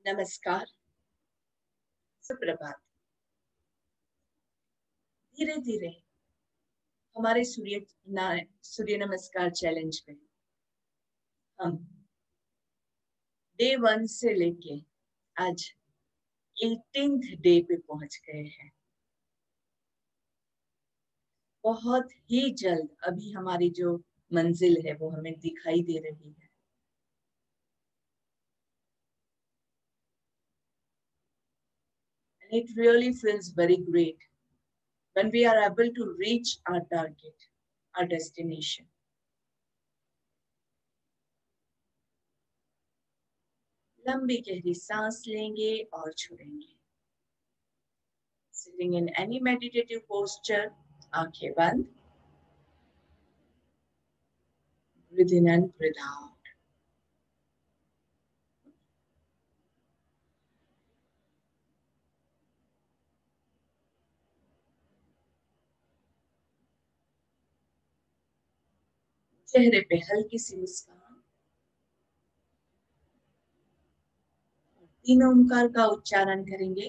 नमस्कार, सुप्रभात। धीरे धीरे हमारे सूर्य नमस्कार चैलेंज में हम डे 1 से लेके आज 18th डे पे पहुंच गए हैं। बहुत ही जल्द अभी हमारी जो मंजिल है वो हमें दिखाई दे रही है। And it really feels very great when we are able to reach our target, our destination. लंबी गहरी सांस लेंगे और छोड़ेंगे। Sitting in any meditative posture, आंखें बंद, breathe in and breathe out. चेहरे पे हल्की सी मुस्कान। तीन ओंकार का उच्चारण करेंगे।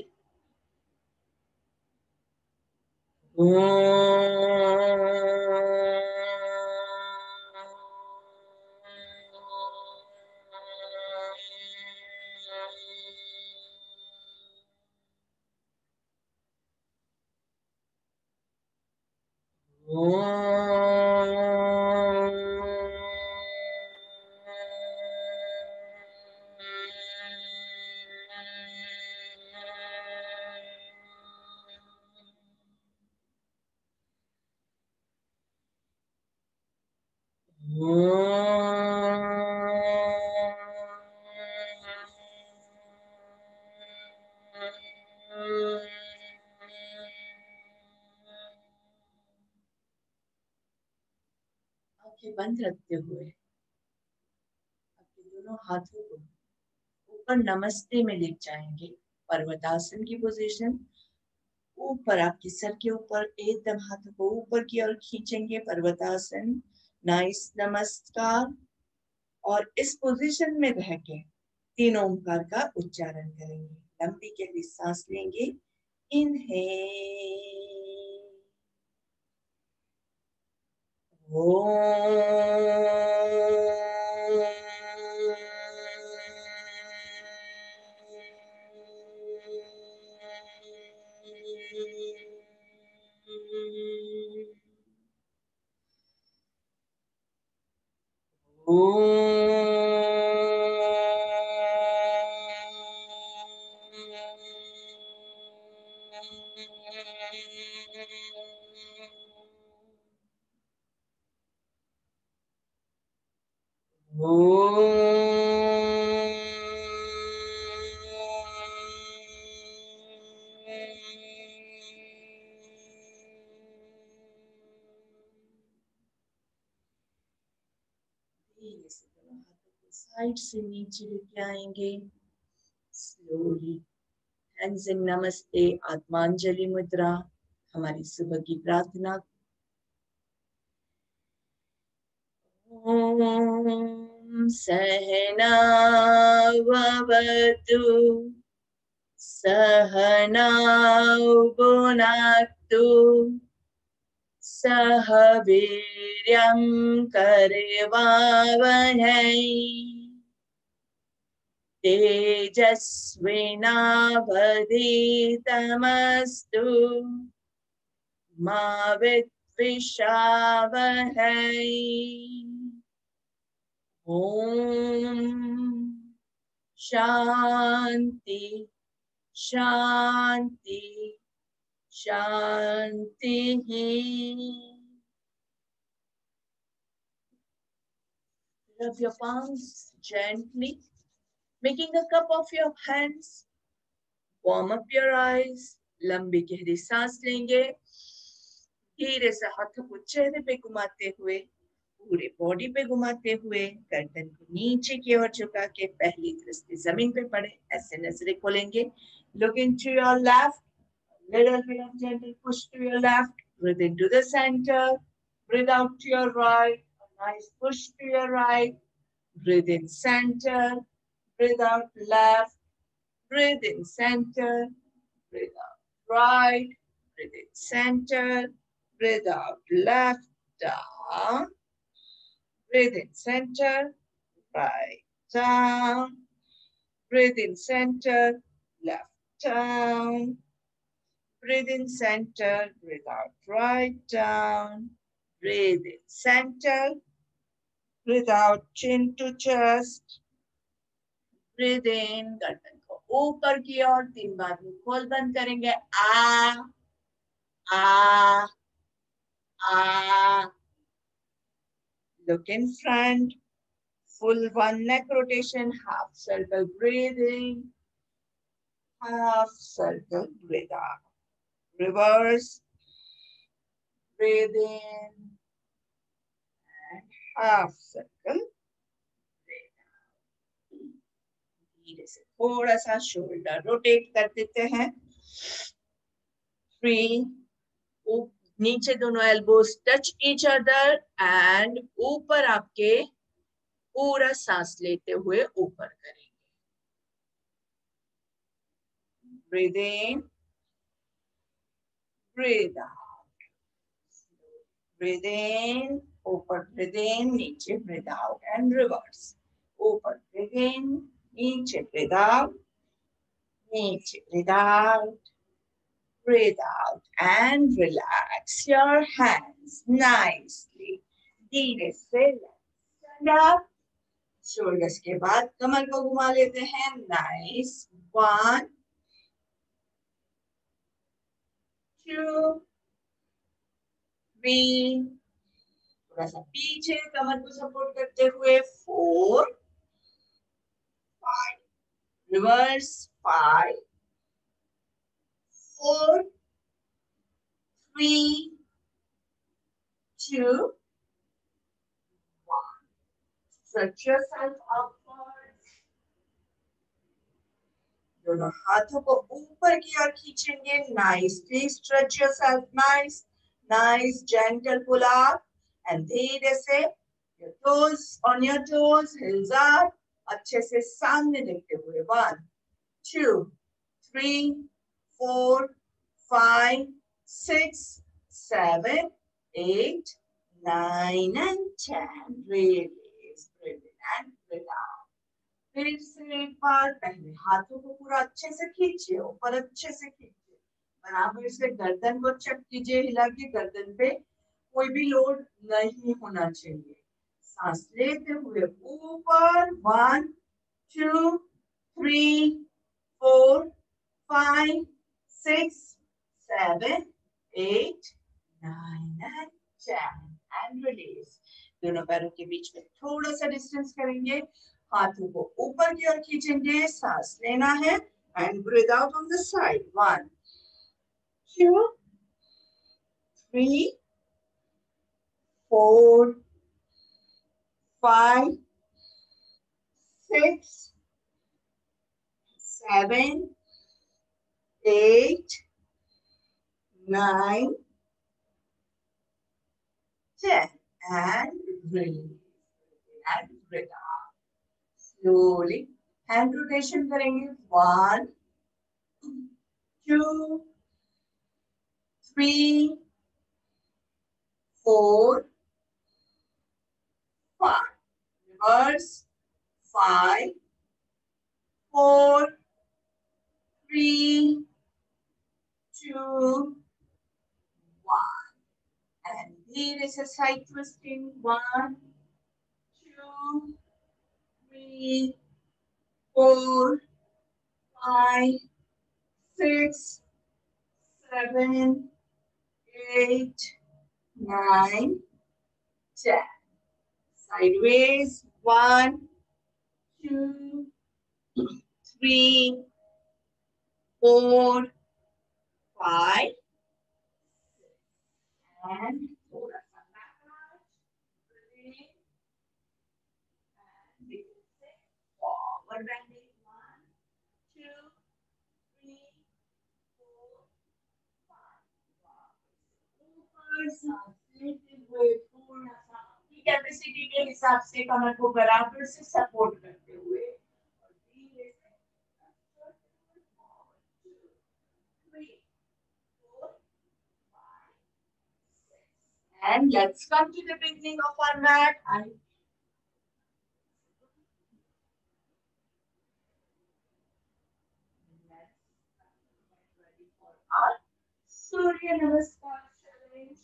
आंखें बंद रखते हुए अपने दोनों हाथों को ऊपर नमस्ते में लेट जाएंगे। पर्वतासन की पोजीशन। ऊपर आपके सर के ऊपर एकदम हाथों को ऊपर की ओर खींचेंगे। पर्वतासन। नाइस नमस्कार। और इस पोजीशन में रह के तीन ओंकार का उच्चारण करेंगे। लंबी गहरी सांस लेंगे। इनहेल। साइड से नीचे लेके आएंगे। स्लोली हैंड्स इन नमस्ते आत्मांजलि मुद्रा। हमारी सुबह की प्रार्थना। ओम सहना भवतु सहना भुनक्तु सह वीर्यं करवावहै तेजस्विनावधीतमस्तु मा विद्विषावहै। ओम शांति शांति शांति। Rub your palms gently, making a cup of your hands. Warm up your eyes. लंबी गहरी सांस लेंगे। धीरे से हाथों को चेहरे पे घुमाते हुए, पूरे बॉडी पे घुमाते हुए, गर्दन को नीचे की ओर झुका के पहली दृष्टि जमीन पे पड़े। ऐसे नजरें खोलेंगे। Look into your left. Little bit of gentle push to your left. Breathe into the center. Breathe out to your right. A nice push to your right. Breathe in center. Breathe out left. Breathe in center, breathe out right, breathe in center, breathe out left, down, breathe in center, right, down, breathe in center, left, down, breathe in center, breathe out right, down, breathe in center, breathe out chin to chest, breathe in, गर्दन को ऊपर की ओर 3 बार मुंह खोल बंद करेंगे आ आ आ, look in front, full 1 neck rotation, half circle breathing, half circle breathe out, reverse, breathe in, and half circle breathe out. धीरे से थोड़ा सा शोल्डर रोटेट कर देते हैं, 3, नीचे दोनों elbows touch each other and ऊपर आपके पूरा सांस लेते हुए ऊपर करेंगे. Breathe in, breathe out. Breathe in, ऊपर breathe in, नीचे breathe out and reverse. ऊपर breathe in, नीचे breathe out, नीचे breathe out. Breathe out and relax your hands nicely. धीरे से stand up. Shoulders के बाद कमर को घुमा लेते हैं. Nice. 1, 2, 3. थोड़ा सा पीछे कमर को सपोर्ट करते हुए. 4, 5. Reverse. 5, 4, 3, 2, 1. Stretch yourself upwards. दोनों हाथों को ऊपर की ओर खींचेंगे. Nicely stretch yourself. Nice, nice, gentle pull up. And धीरे से your toes on your toes, heels up. अच्छे से सामने देखते हुए. 1, 2, 3, 4, 5, 6, 7, 8, 9 and 10. Release, breathe in and breathe out. फिर से एक बार पहले हाथों को पूरा अच्छे से खींचिए, ऊपर अच्छे से खींचिए, बराबर से गर्दन को चेक कीजिए, हिला के गर्दन पे कोई भी लोड नहीं होना चाहिए. सांस लेते हुए ऊपर. 1, 2, 3, 4, 5, 6, 7, 8, 9 and 10 and release. दोनों पैरों के बीच में थोड़ा सा डिस्टेंस करेंगे. हाथों को ऊपर की ओर खींचेंगे. सांस लेना है and breathe out on the side. 1, 2, 3, 4, 5, 6, 7, 8, 9, 10 and release. And breathe out. Slowly hand rotation करेंगे. 1, 2, 3, 4, 5. Reverse. 5, 4, 3, 2, 1. And धीरे से side twisting. 1, 2, 3, 4, 5, 6, 7, 8, 9, 10. Sideways. 1, 2, 3, 4, 5, and थोड़ा सा backward. Breathe. And we will say forward bending. 1, 2, 3, 4, 5. ऊपर सांस लेते हुए थोड़ा सा अपनी कैपेसिटी के हिसाब से कमर को बराबर से सपोर्ट करते हुए और धीरे से And let's come to the beginning of our mat. Let's get ready for our Surya Namaskar challenge.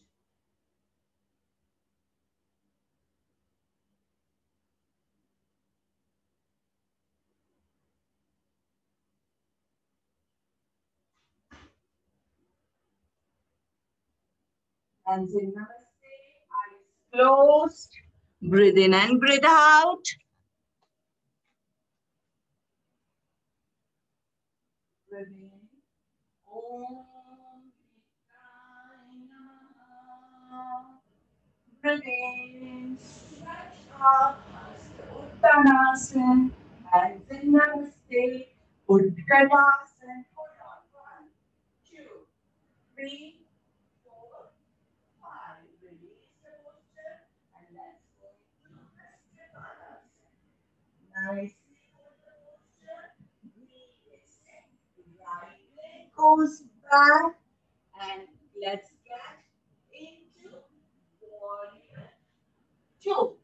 Hands in Namaste, eyes closed. Breathe in and breathe out. Breathe in. Om Vikrai Namaha. Breathe in. Stretch up. Uttanasana. Hands in Namaste. Utkatasana. Hold on. 1, 2, 3, 4, 5. Release the posture and let's go into Hastasana. Nicely hold the posture. Breathe in. Right leg goes back and let's get into warrior 2.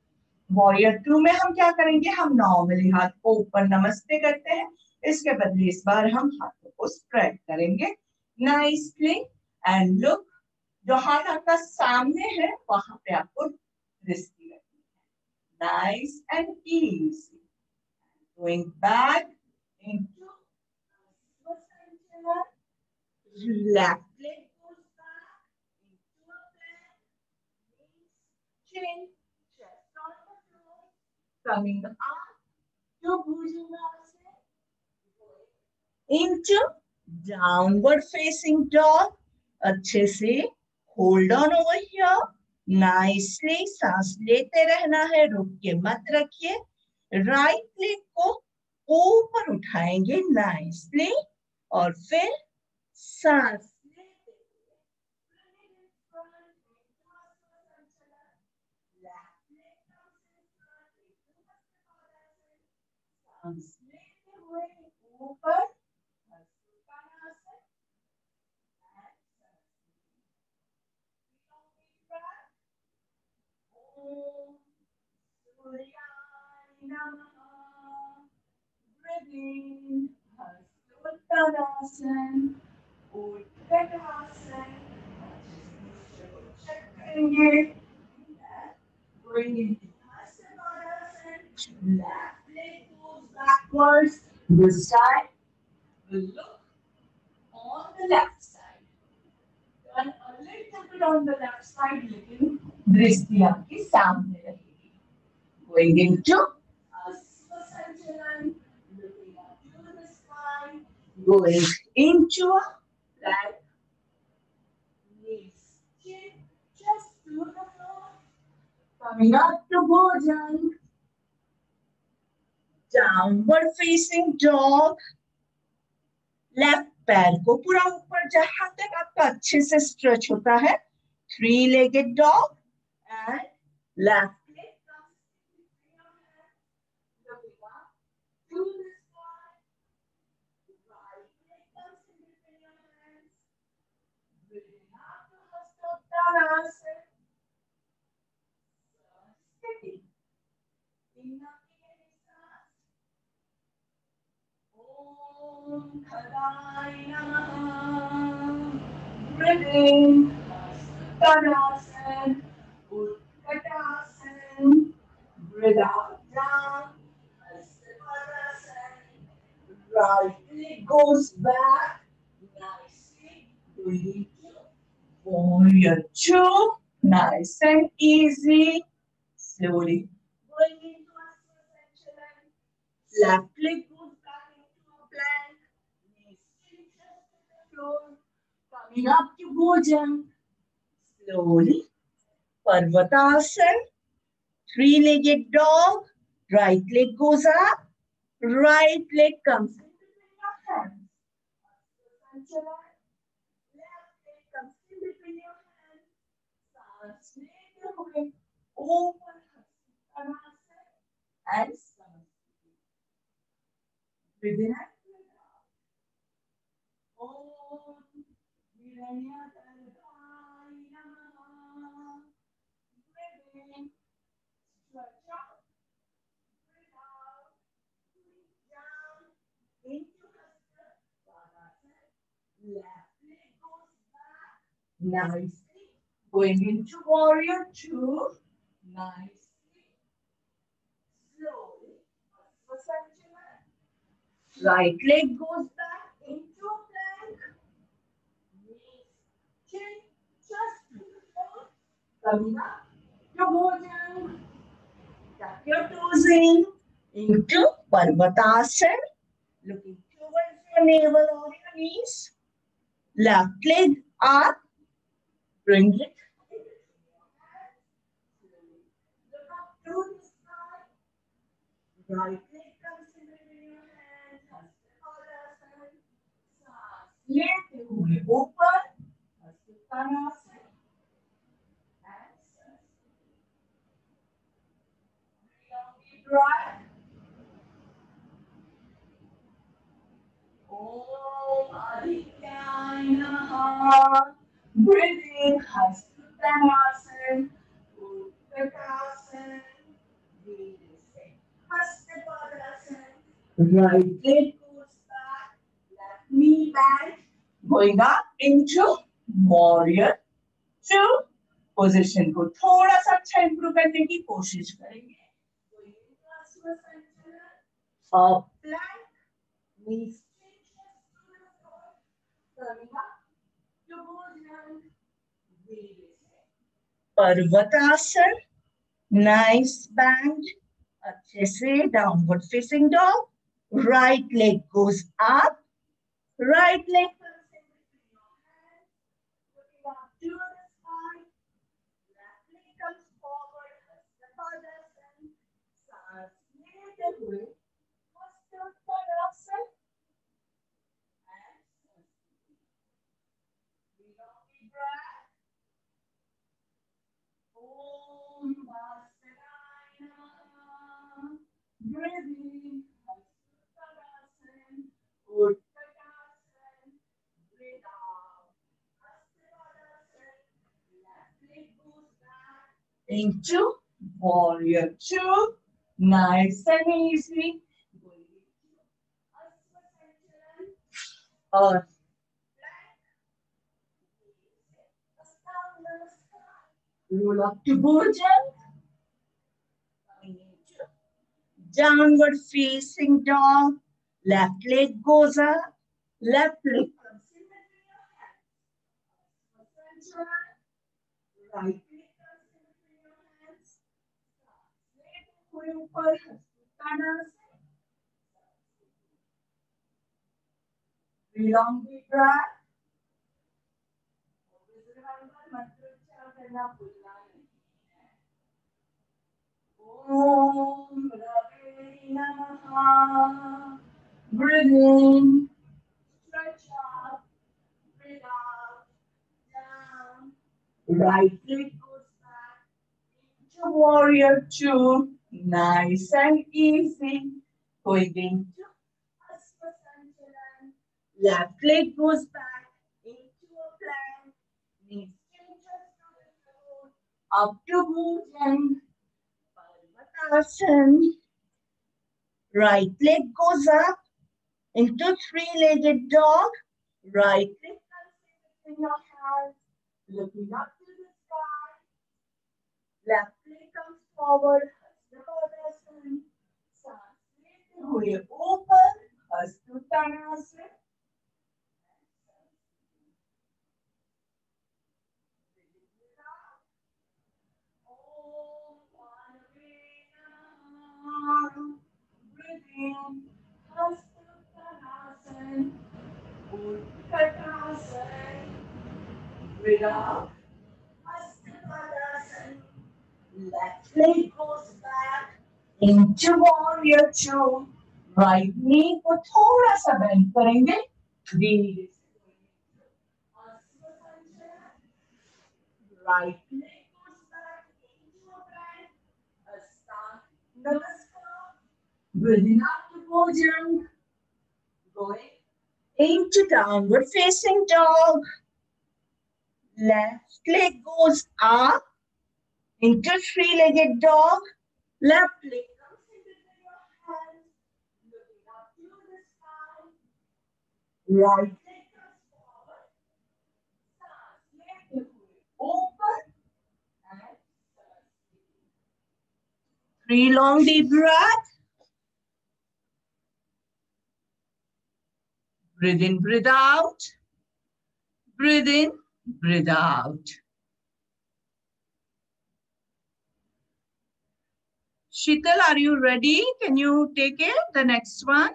Warrior 2 में हम क्या करेंगे, हम normally हाथ को ऊपर नमस्ते करते हैं, इसके बदले इस बार हम हाथों को स्प्रेड करेंगे नाइसली एंड लुक। जो हाथ आपका सामने है वहां पे आपको दृष्टि रखनी है, nice and easy. Going back into left leg goes back into a plank, knees, chin, chest on the floor, coming up to Bhujangasana, into downward facing dog. अच्छे से hold on over here, nicely सांस लेते रहना है, रुक के मत रखिए। राइट लेग को ऊपर उठाएंगे नाइसली और फिर सांस लेते हुए सांस लेते हुए ऊपर Om Suryaya Namaha. Breathe in, Uttanasana, Utkatasana. Check करेंगे. Going into Hastasana. Left leg goes backwards. This time, we'll look on the left side. Turn a little bit on the left side, लेकिन दृष्टि आपके सामने रहेगी. Going into Asvasanchalan, looking up to the sky, going into a plank, knees, chin, just to the floor, coming up to Bhujan, downward facing dog, left पैर को पूरा ऊपर जहां तक आपका अच्छे से स्ट्रेच होता है, 3-legged dog and left leg comes between your hands, looking up to the sky, right leg comes in between your hands, breathing up to Hastasana, steady, Om Khadai Namaha. Breathe in, Uttanasana, Utkatasana. Breathe out down, Hastasana. Right leg goes back, nicely. Going to warrior 2, nice and easy. Slowly going into Asvasanchalan. Left leg goes back into a plank. Knees chin just to the floor. Coming up to Bhujan. Slowly. Parvatasana. 3-legged dog. Right leg goes up. Right leg comes in between your hands. Asvasanchalan. Left leg comes in between your hands. सांस लेते हुए ऊपर Hastasana and सांस. Breathe in and breathe out. Om Hiranyagarbhaya Namaha. Left leg goes back. Nicely. Going into warrior two. Nicely. Slowly. Right leg goes back into plank. Knees, chin, just to the floor. Coming up. Your bottom. Tuck your toes in. Into Parvatasana. Looking towards your navel or your knees. Left leg up. Bring it. Look up to the sky. Right leg comes in between your hands. Hastasana. लेते हुए ऊपर. Hastasana. And dry. Om Adityaya Namaha. Breathing. Hastasana. Uttanasana. Right leg goes back, left knee back, going up into warrior two. Position को थोड़ा सा अच्छा improve करने की कोशिश करेंगे. Up plank, knees coming up to bojam. Parvatasana, nice bend. अच्छे से downward facing dog. Right leg goes up. Right leg comes in between your hands. Looking up to the sky. Left leg comes forward. Hastasana. सांस लेते हुए Hastasana. And breathe on the breath. Om Vasudevaya Namaha. Breathing. Hastasana. Uttanasana. Breathe out. Hastasana. Left leg goes back into warrior two. Nice and easy. Going into Hastasana. Or roll up to bojam. Downward facing dog. Left leg goes up. Left leg comes in between your hands. Right leg comes in between your hands. Long deep breath. Om Rave Namaha. Breathe in, stretch up, breathe out, down. Right leg goes back into warrior two. Nice and easy. Going into Hastasana. Left leg goes back into a plank. Knees just to the floor. Up to bojam. Parvatasana. Right leg goes up into three-legged dog. Right leg comes in your hands, looking up to the sky. Left leg comes forward. Hastasana. सांस लेते हुए ऊपर. Hastasana. Breathing. Hastasana. Uttanasana. Breathe out. Hastasana. Left leg goes back into warrior two. Right knee को थोड़ा सा bend करेंगे. धीरे से. Right leg goes back into a plank. Namaskar. Breathing up to bojam. Going into downward facing dog. Left leg goes up into three-legged dog. Left leg comes in between your hands, looking up to the sky. Right leg comes 3 long deep breath. Breathe in, breathe out. Breathe in, breathe out. Sheetal, are you ready? Can you take it? The next one.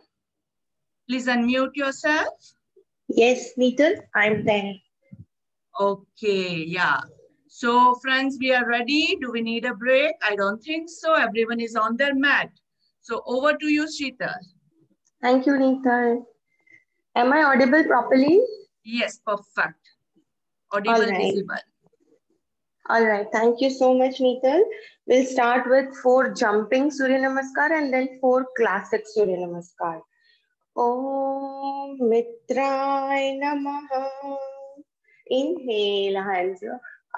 Please unmute yourself. Yes, Neetal, I'm there. Okay, yeah. So friends, we are ready. Do we need a break? I don't think so. Everyone is on their mat. So over to you, Sheetal. Thank you, Neetal. Am I audible properly? Yes, perfect. Audible, visible. All right. Thank you so much, Neetal. We'll start with 4 jumping Surya Namaskar and then 4 classic Surya Namaskar. Om Mitraya Namaha. Inhale, hands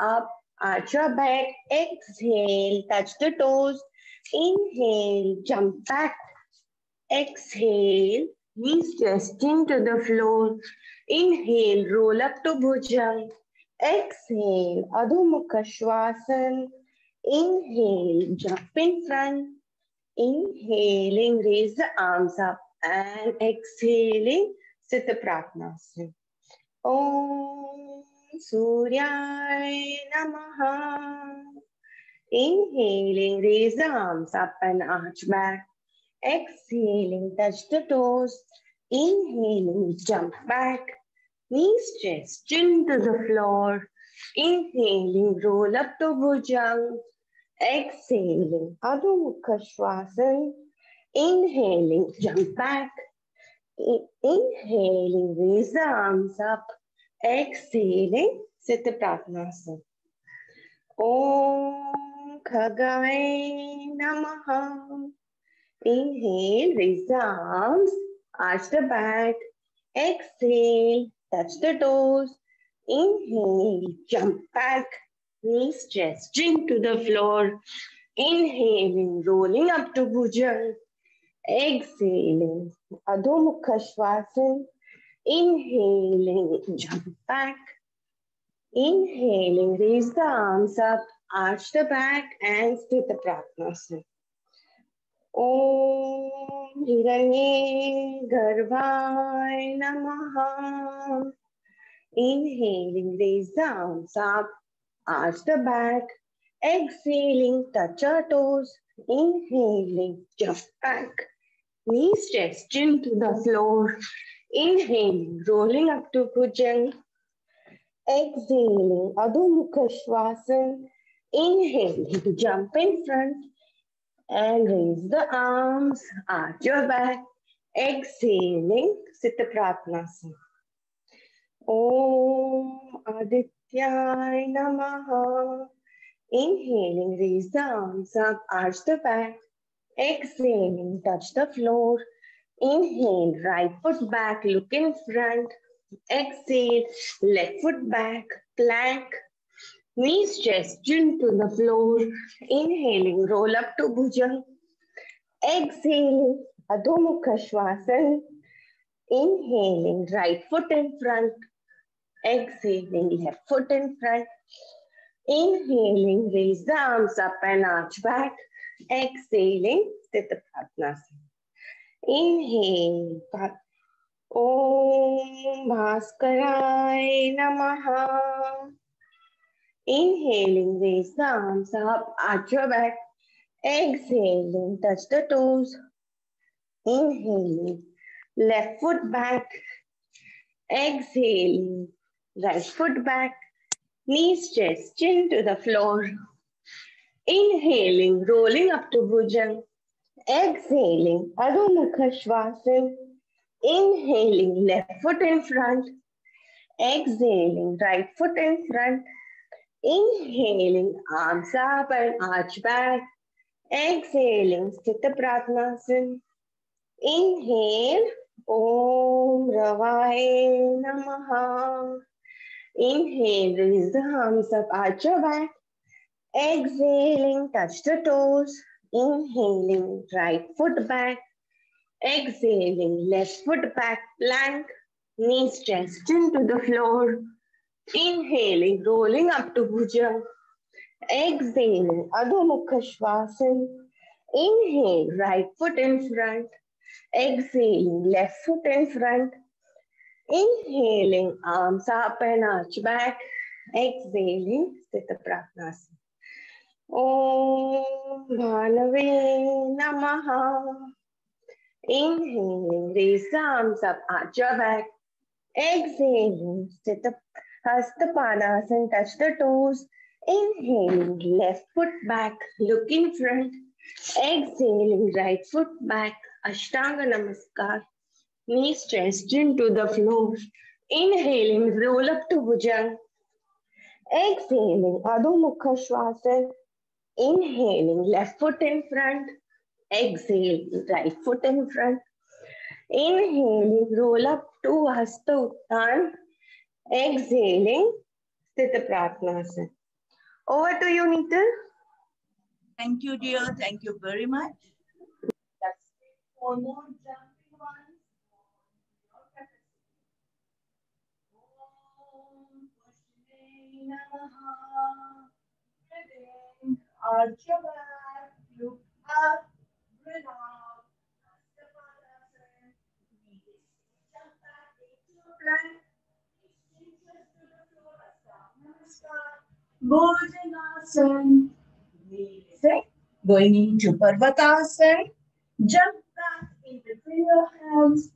up, arch your back. Exhale, touch the toes. Inhale, jump back. Exhale, knees resting to the floor. Inhale, roll up to Bhujang. Exhale, Adho Mukha Shvasan. Inhale, jump in front. Inhaling, raise the arms up. And exhaling, Sthita Pratnasana. Om Suryaya Namaha. Inhaling, raise the arms up and arch back. Exhaling, touch the toes. Inhaling, jump back. Knees stretch, chin to the floor. Inhaling, roll up to Bhujang. Exhaling, Adho Mukha Shvasan. Inhaling, jump back. Inhaling, raise the arms up. Exhaling, Sthita Pratnasana. Om Khagaya Namaha. Inhale, raise the arms, arch the back. Exhale, touch the toes. Inhale, jump back. Knees stretching to the floor. Inhaling, rolling up to Bhujang. Exhaling, Adho Mukha Shvasan. Inhaling, jump back. Inhaling, raise the arms up, arch the back and Sthita Pratnasana. Om Hiranye Garbhaya Namaha. Inhaling, raise the arms up, arch the back. Exhaling, touch our toes. Inhaling, jump back. Knees stretching to the floor. Inhaling, rolling up to Bhujang. Exhaling, Adho Mukha Shvasan. Inhaling, jump in front. And raise the arms, arch your back. Exhaling, Sthita Pratnasana. Om Adityaya Namaha. Inhaling, raise the arms up, arch the back. Exhaling, touch the floor. Inhale, right foot back, look in front. Exhale, left foot back, plank. Knees stretching to the floor. Inhaling, roll up to Bhujang. Exhaling, Adho Mukha Shvasan. Inhaling, right foot in front. Exhaling, left foot in front. Inhaling, raise the arms up and arch back. Exhaling, Sthita Pratnasana. Inhale, Om Bhaskaraya Namaha. Inhaling, raise the arms up, arch your back. Exhaling, touch the toes. Inhaling, left foot back. Exhaling, right foot back. Knees stretch, chin to the floor. Inhaling, rolling up to Bhujang. Exhaling, Adho Mukha Shvasan. Inhaling, left foot in front. Exhaling, right foot in front. Inhaling, arms up and arch back. Exhaling, Sthita Pratnasana. Inhale, Om Ravaya Namaha. Inhale, raise the arms up, arch your back. Exhaling, touch the toes. Inhaling, right foot back. Exhaling, left foot back, plank. Knees stretched into the floor. Inhaling, rolling up to Bhujang. Exhaling, Adho Mukha Shvasan. Inhale, right foot in front. Exhaling, left foot in front. Inhaling, arms up and arch back. Exhaling, Sthita Pragnasana. Om Bhanave Namaha. Inhaling, raise the arms up, arch your back. Exhaling, Sthita Hastapadasana, touch the toes. Inhaling, left foot back, look in front. Exhaling, right foot back, Ashtanga Namaskar. Knees stretched into the floor. Inhaling, roll up to Bhujang. Exhaling, Adho Mukha Swasana. Inhaling, left foot in front. Exhaling, right foot in front. Inhaling, roll up to Hasta Uttan. Exhaling, Sthita Pratnasana. Over to you, Neetal. Thank you, dear. Thank you very much. Let's take 4 more jumping ones. Om Pushne Namaha. Breathing, arch your back, look up, breathe out. Hastapadasana. Jump back into plank. Fingers to the floor, Ashtanga Namaskar. Bhujangasana. Releasing. Going into Parvatasana. Jump back in between your hands.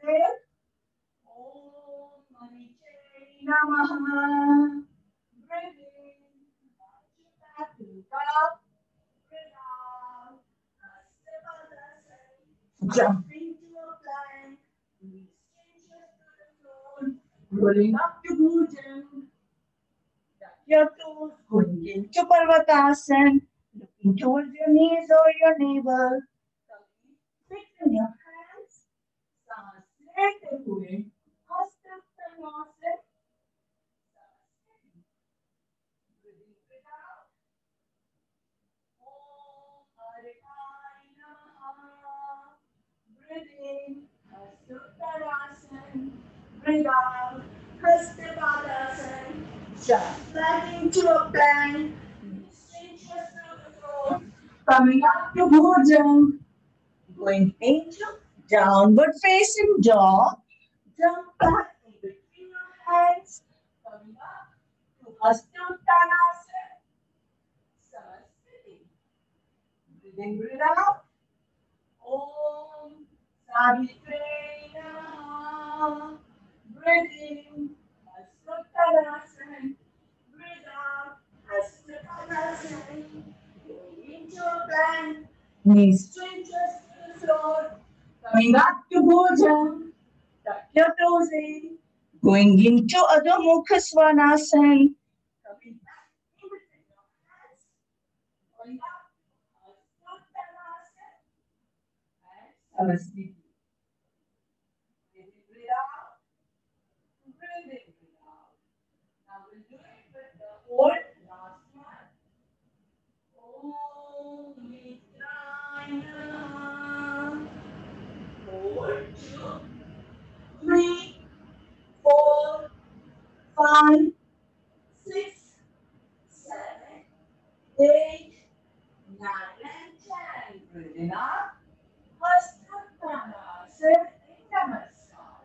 Exhale. Om Maniche Namaha. Breathe in. Back look up. Breathe out. Hastapadasana. Jump into a plank. Knees hinges to the floor. Rolling up to Bhujan. Your toes going into Parvatasana. Looking towards your knees or your navel. Fix in your hands. सांस लेते हुए हस्तस्थानासन. Breathing out. Om Harikai Namaha. Breathe in. Hastuttanasana. Breathe out. Hastapadasana. Jump back into a plank. Inches to the floor. Coming up to Bhujan. Going into downward facing dog. Jump back in between your hands. Coming up to Hastuttanasana. Samasthiti. Breathe out. Om Savitre Namaha. Breathe in. Hastuttanasana. Breathe out. Hastuttanasana. Going into a plank. Knees straight just to the floor. Coming up to Bhujan. Tuck your toes in. Going into Adho Mukha Svanasana. Coming back in between your hands. Going up. Hastuttanasana. And Samasthiti. Breathe out. Breathe in. Breathe out. Now we'll do it with the whole last one. Om Mitraya Namaha. 4, 2, 3, 4, 5, 6, 7, 8, 9, and 10. Breathing up. Hastuttanasana. Namaskar.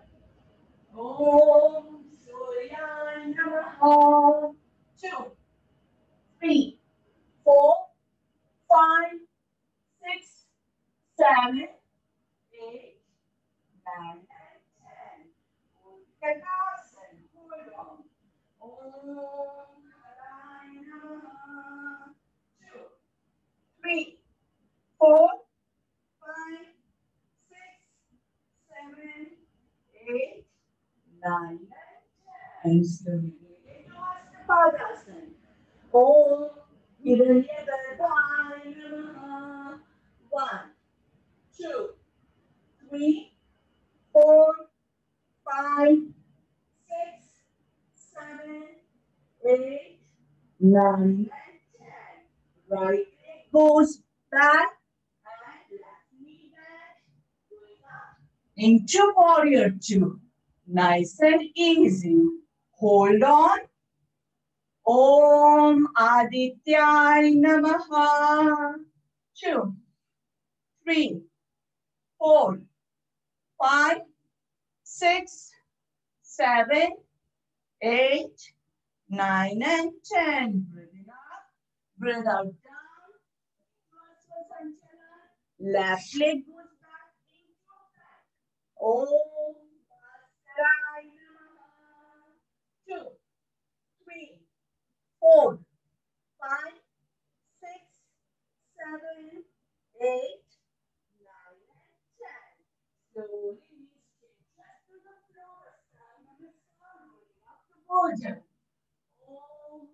Om Surya Namaha. 2, 3, 4, 5, 6, 7, 8, 9, and 10. Uttanasana. Hold on. Om Haraya Namaha. 2, 3, 4, 5, 6, 7, 8, 9, and 10. Slowly into Hastapādasana. Om Hiranyagarbhaya Namaha. 1, 2, 3, 4, 5, 6, 7, 8, 9, and 10. Right leg goes back and left knee back. Going up into warrior 2. Nice and easy. Hold on. Om Adityay Namaha. 2, 3, 4, 5, 6, 7, 8, 9, and 10. Breathe in up, breathe out down. Left leg goes back into back. Om Adityay Namaha. 2, 3, 4, 5, 6, 7, 8, 9, and 10. Slowly reach just to the floor. Stand on the floor, rolling up the body. Om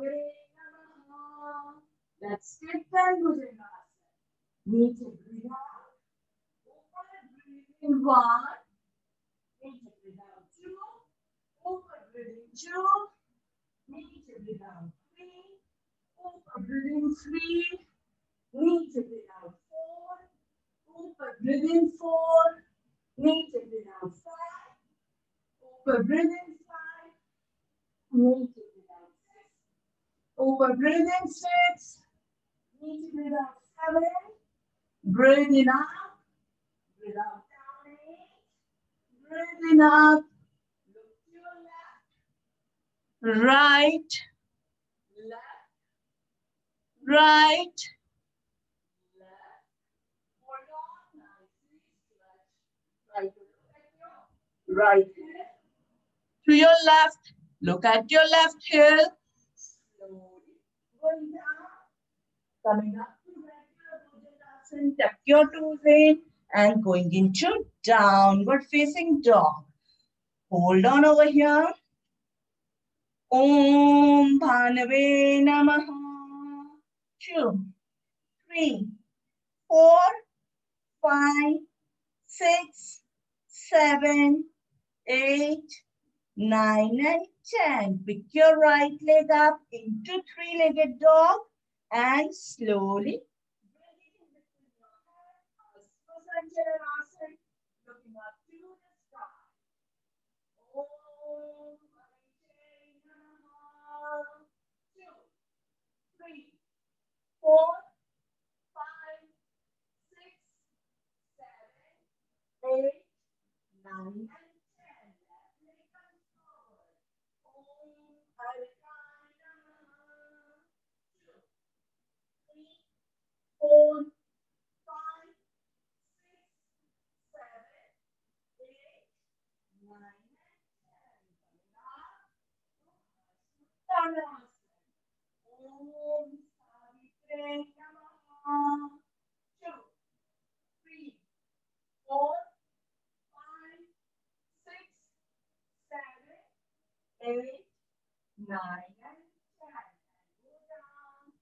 Rave Namaha. Let's skip and Bhujangasana. Need to breathe out. Open, breathe in 1. Need to breathe out 2. Open, breathe in 2. Need to breathe out 3. Open, breathe in 3. Need to breathe out 4. Open, breathe in 4. Need to breathe out 5. Open, breathe in 5. Need to breathe out 6. Open, breathe in 6. Need to breathe out 7. Breathe in up. Breathe out down 8. Breathe in up. Look to your left. Right. Left. Right. Left. Hold on. Nicely stretch. Right. Look at your right hip. To your left. Look at your left heel. Slowly going down. Coming up to regular Bhujangasana. Tuck your toes in and going into downward facing dog. Hold on over here. Om Bhanave Namaha. 2, 3, 4, 5, 6, 7, 8, 9, and 10. Pick your right leg up into three-legged dog and slowly bring it in between your hands. Asana, looking up to the sky. Om Bhanave Namaha. 2, 3, 4, 5, 6, 7, 8, 9, and 10. Left leg comes forward. Om Bhanave Namaha. 2, 3, 4, 5, 6, 7, 8, 9, and 10. Coming up. Uttanasana. Om Savitre Namaha. 2, 3, 4, 5, 6, 7, 8, 9, and 10. And go down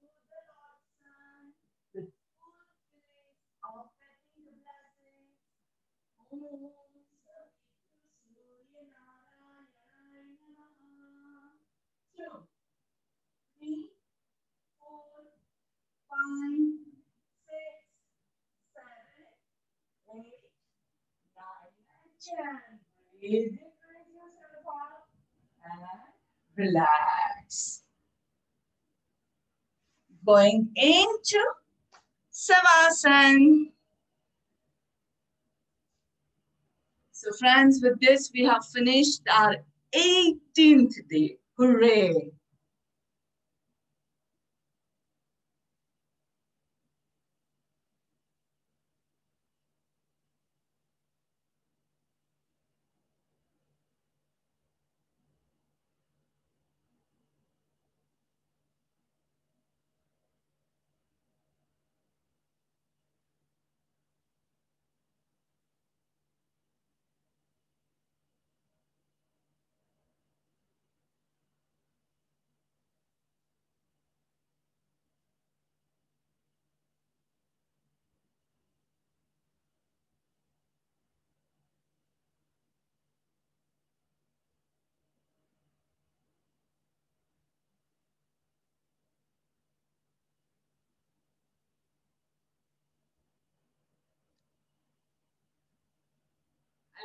to the Lord Sun with full place of getting the blessings. Om Savitre Surya Narayana Namaha. 2, 3, 4, 5, 6, 7, 8, 9, and 10. Breathe in, raise yourself up, and relax. Going into Savasana. So friends, with this, we have finished our 18th day. Hooray!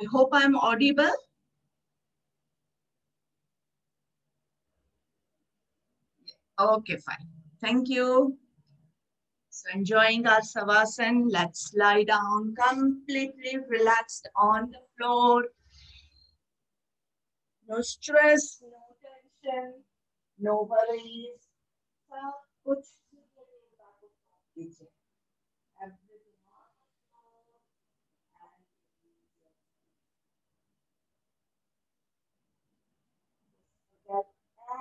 I hope I'm audible. Okay, fine. Thank you. So enjoying our Savasana, let's lie down completely relaxed on the floor. No stress, no tension, no worries. सब कुछ कीजिए. Everything on the floor and forget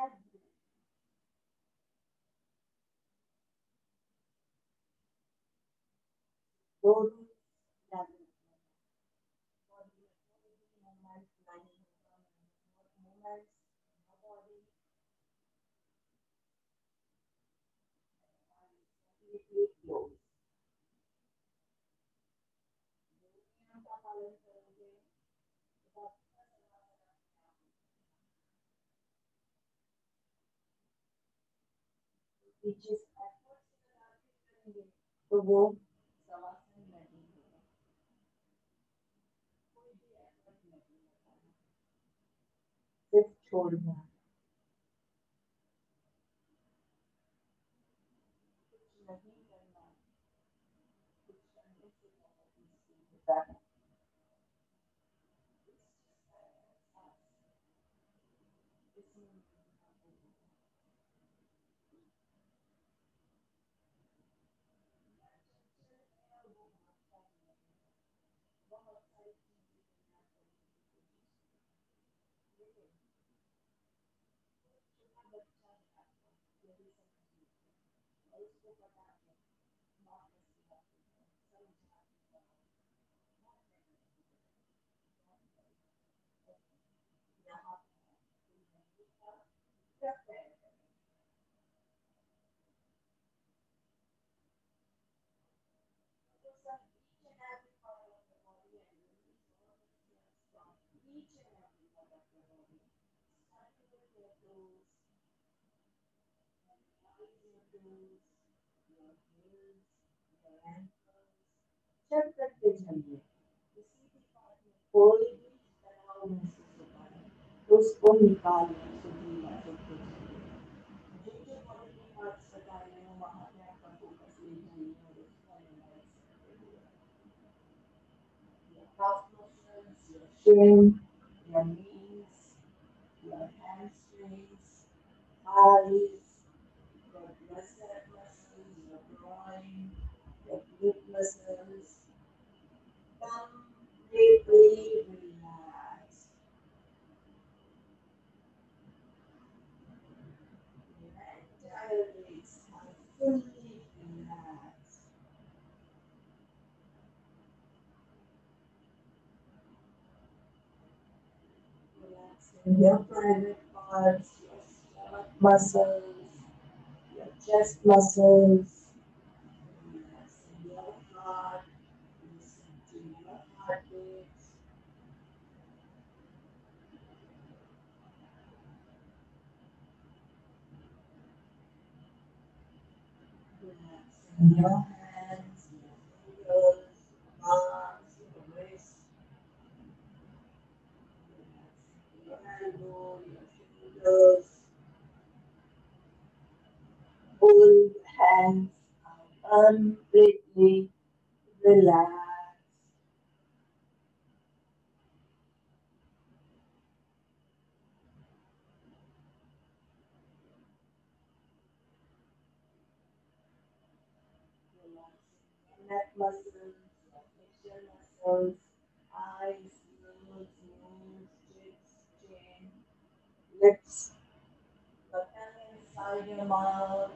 everything. Don't movements, movements, body completely closed. नियम का पालन करोगे तो जिस effort से करेंगे तो वो शवासन नहीं होगा. कोई भी एफर्ट नहीं होगा, सिर्फ छोड़ना. कुछ नहीं करना, कुछ करने से बहुत ईजी होता है. इसमें बहुत सारी चीजें करना लेकिन छोटा बच्चा है आपका, यही समझिए, और उसको पता है माँ कैसी बातें हैं, समझाती है, बहुत मेहनत यहाँ कोई नहीं था, सब पैर तो सब each and every part of the body and release all the stress from each and every part of the body. Starting with your toes, rise your toes, your heels, your ankles. Check करते जाइए किसी भी part में कोई भी तनाव महसूस होता है तो उसको निकालने से ढीला करते जाइए. जो जो बॉडी के पार्ट्स बता रहे हो वहां पे आपका फोकस ले जाइए और उसको एनालाइज करते हुए your calf muscles, your shin, your knees, your hamstrings, thighs, your bicep muscles, your groin, your glute muscles. Completely relaxed. Your entire legs are fully relaxed. Relaxing your private parts, your stomach muscles, your chest muscles, relaxing your heart, listen to your heartbeat, relaxing your hands, your fingers, your arms, your wrists, relaxing your elbow, your fingers, hold hands are completely relaxed. Relaxing your neck muscles, your facial muscles, eyes, nose, cheeks, chin, lips, the tongue inside your mouth,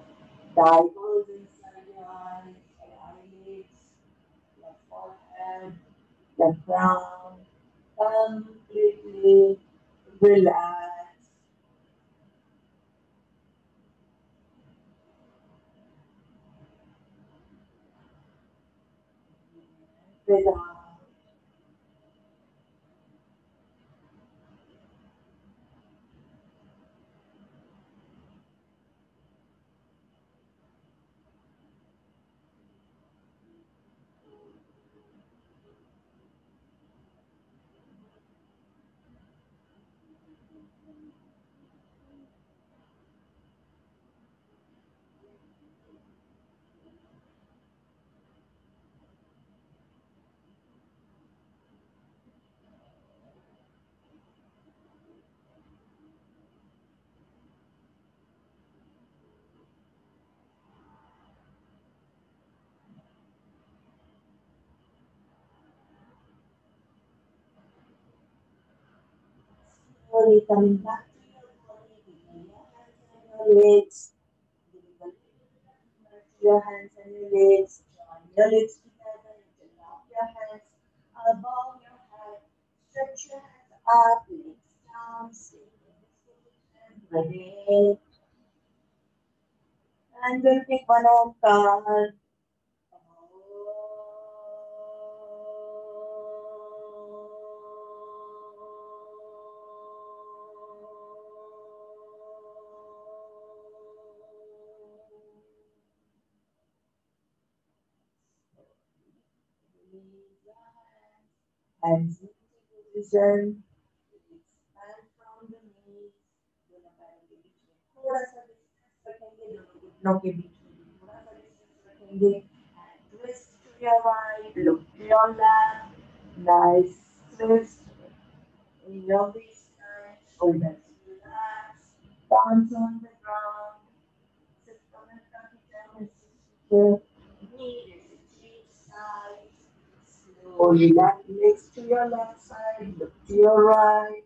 the eyeballs inside your eyes, your eyelids, your forehead, your crown, completely relaxed. Breathe out. slowly coming back to your body, keeping your hands and your legs. Your hands and your legs. Join your legs together. Interlock your hands above your head. Stretch your hands up, legs down. Stay in this position. Breathe in. And we'll take one more card. Hands into position. Expand from the knees. दोनों पैरों के बीच में थोड़ा सा distance रखेंगे. दोनों घुटनों के बीच में भी थोड़ा सा डिस्टेंस रखेंगे. And twist to your right. Look to your left. Nice twist in your waistline. Shoulders relax. Palms on the ground. System and knee is each side. Slowly left legs to your left side. Look to your right.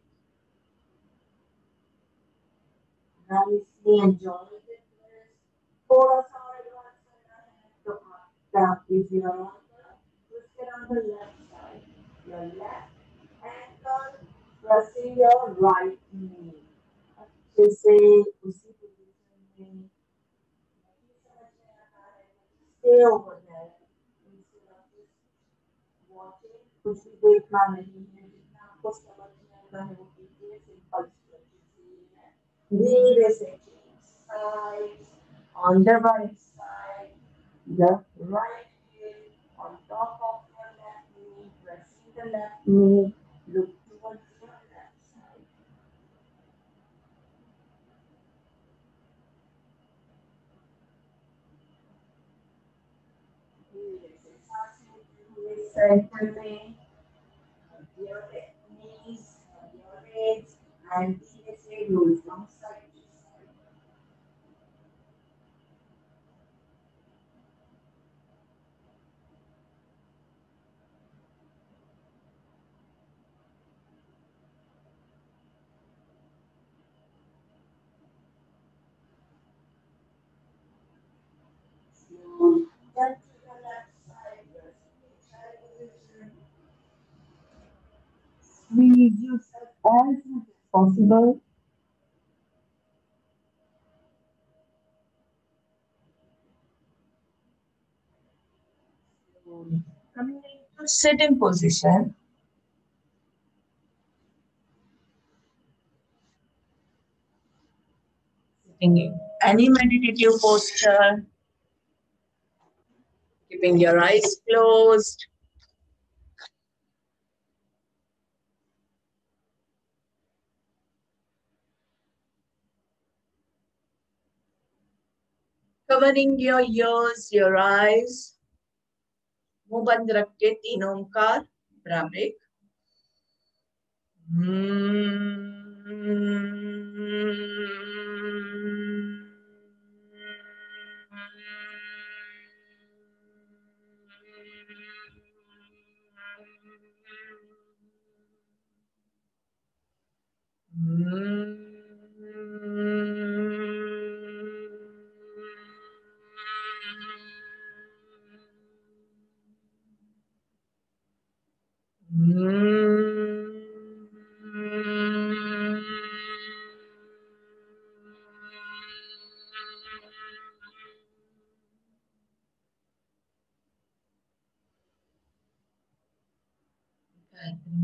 Nicely enjoy the twist. थोड़ा सा और advance करना है तो आप tap कीजिए on the twist it on the left side. Your left ankle pressing your right knee. अच्छे से उसी पोजीशन में नहीं समझ में आता है. Stay over there instead of just watching. कुछ भी देखना नहीं है. जितना आपको समझ में आता है वो कीजिए. सिंपल स्ट्रेचिंग है. धीरे से change sides. On the right side, the right heel on top of your left knee, pressing the left knee, look towards your left side. Center में, your knees, your legs, and धीरे से roll from side to side. Turn to the left side, child position. Squeeze yourself as much as possible. Coming into sitting position. Sitting in any meditative posture. Keeping your eyes closed. Covering your ears, your eyes. मुंह बंद रख के 3 ओंकार भ्रामरिक.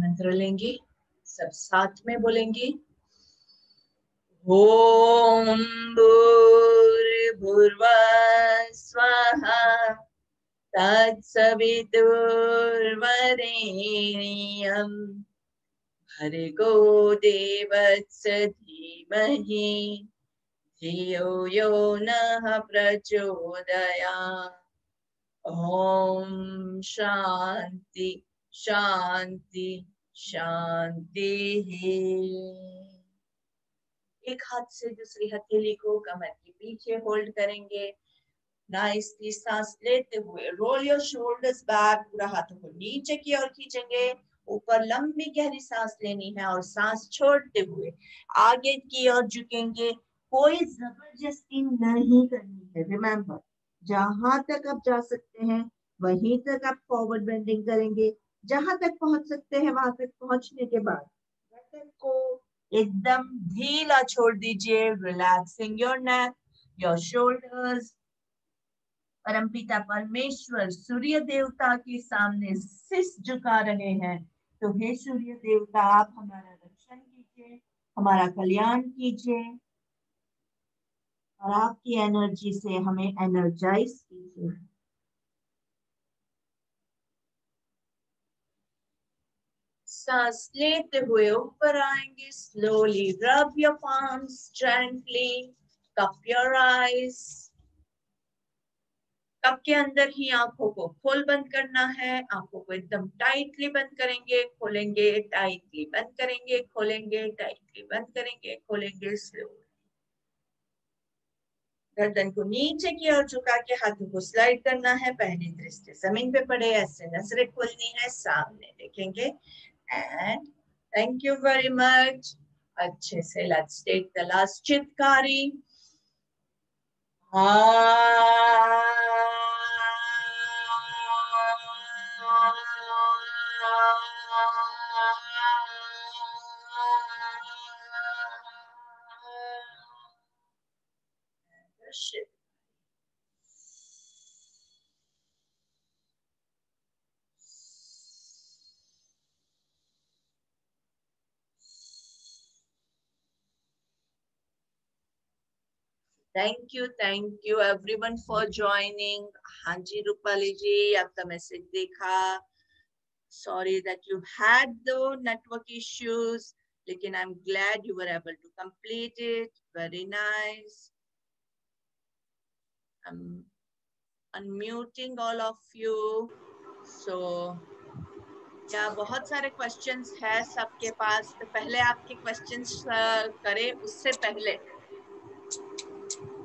मंत्र लेंगे, सब साथ में बोलेंगे. ओम भूर्भुवः स्वः तत्सवितुर्वरेण्यं भर्गो देवस्य धीमहि धियो यो नः प्रचोदयात्. ओम शांति शांति शांति. एक हाथ से दूसरी हथेली को कमर के पीछे होल्ड करेंगे. नाइसली सांस लेते हुए रोल योर शोल्डर्स बैक. पूरा हाथों को नीचे की ओर खींचेंगे ऊपर लंबी गहरी सांस लेनी है और सांस छोड़ते हुए आगे की ओर झुकेंगे। कोई जबरदस्ती नहीं करनी है। रिमेम्बर, जहां तक आप जा सकते हैं वहीं तक आप फॉरवर्ड बेंडिंग करेंगे। जहां तक पहुंच सकते हैं वहां तक पहुंचने के बाद गर्दन को एकदम ढीला छोड़ दीजिए। Relaxing your neck, your shoulders. परमपिता परमेश्वर सूर्य देवता के सामने शीश झुका रहे हैं। तो हे सूर्य देवता, आप हमारा रक्षण कीजिए, हमारा कल्याण कीजिए और आपकी एनर्जी से हमें एनर्जाइज कीजिए। सांस लेते हुए ऊपर आएंगे। Slowly rub your palms gently, cup your eyes। Cup के अंदर ही आंखों को खोल बंद करना है। आंखों को एकदम टाइटली बंद करेंगे, खोलेंगे, टाइटली बंद करेंगे, खोलेंगे, टाइटली बंद करेंगे, खोलेंगे। स्लो गर्दन को नीचे की ओर झुका के हाथों को स्लाइड करना है। पहली दृष्टि जमीन पे पड़े, ऐसे नजरें खोलनी है, सामने देखेंगे। And thank you very much. अच्छे से लेट्स टेक द लास्ट चित्कारी। Thank you everyone for joining. हाँ जी रूपाली जी, आपका मैसेज देखा। Sorry that you had the network issues, लेकिन I am glad you were able to complete it. Very nice. I am unmuting all of you. So क्या बहुत सारे questions है सबके पास, तो पहले आपके क्वेश्चंस करें उससे पहले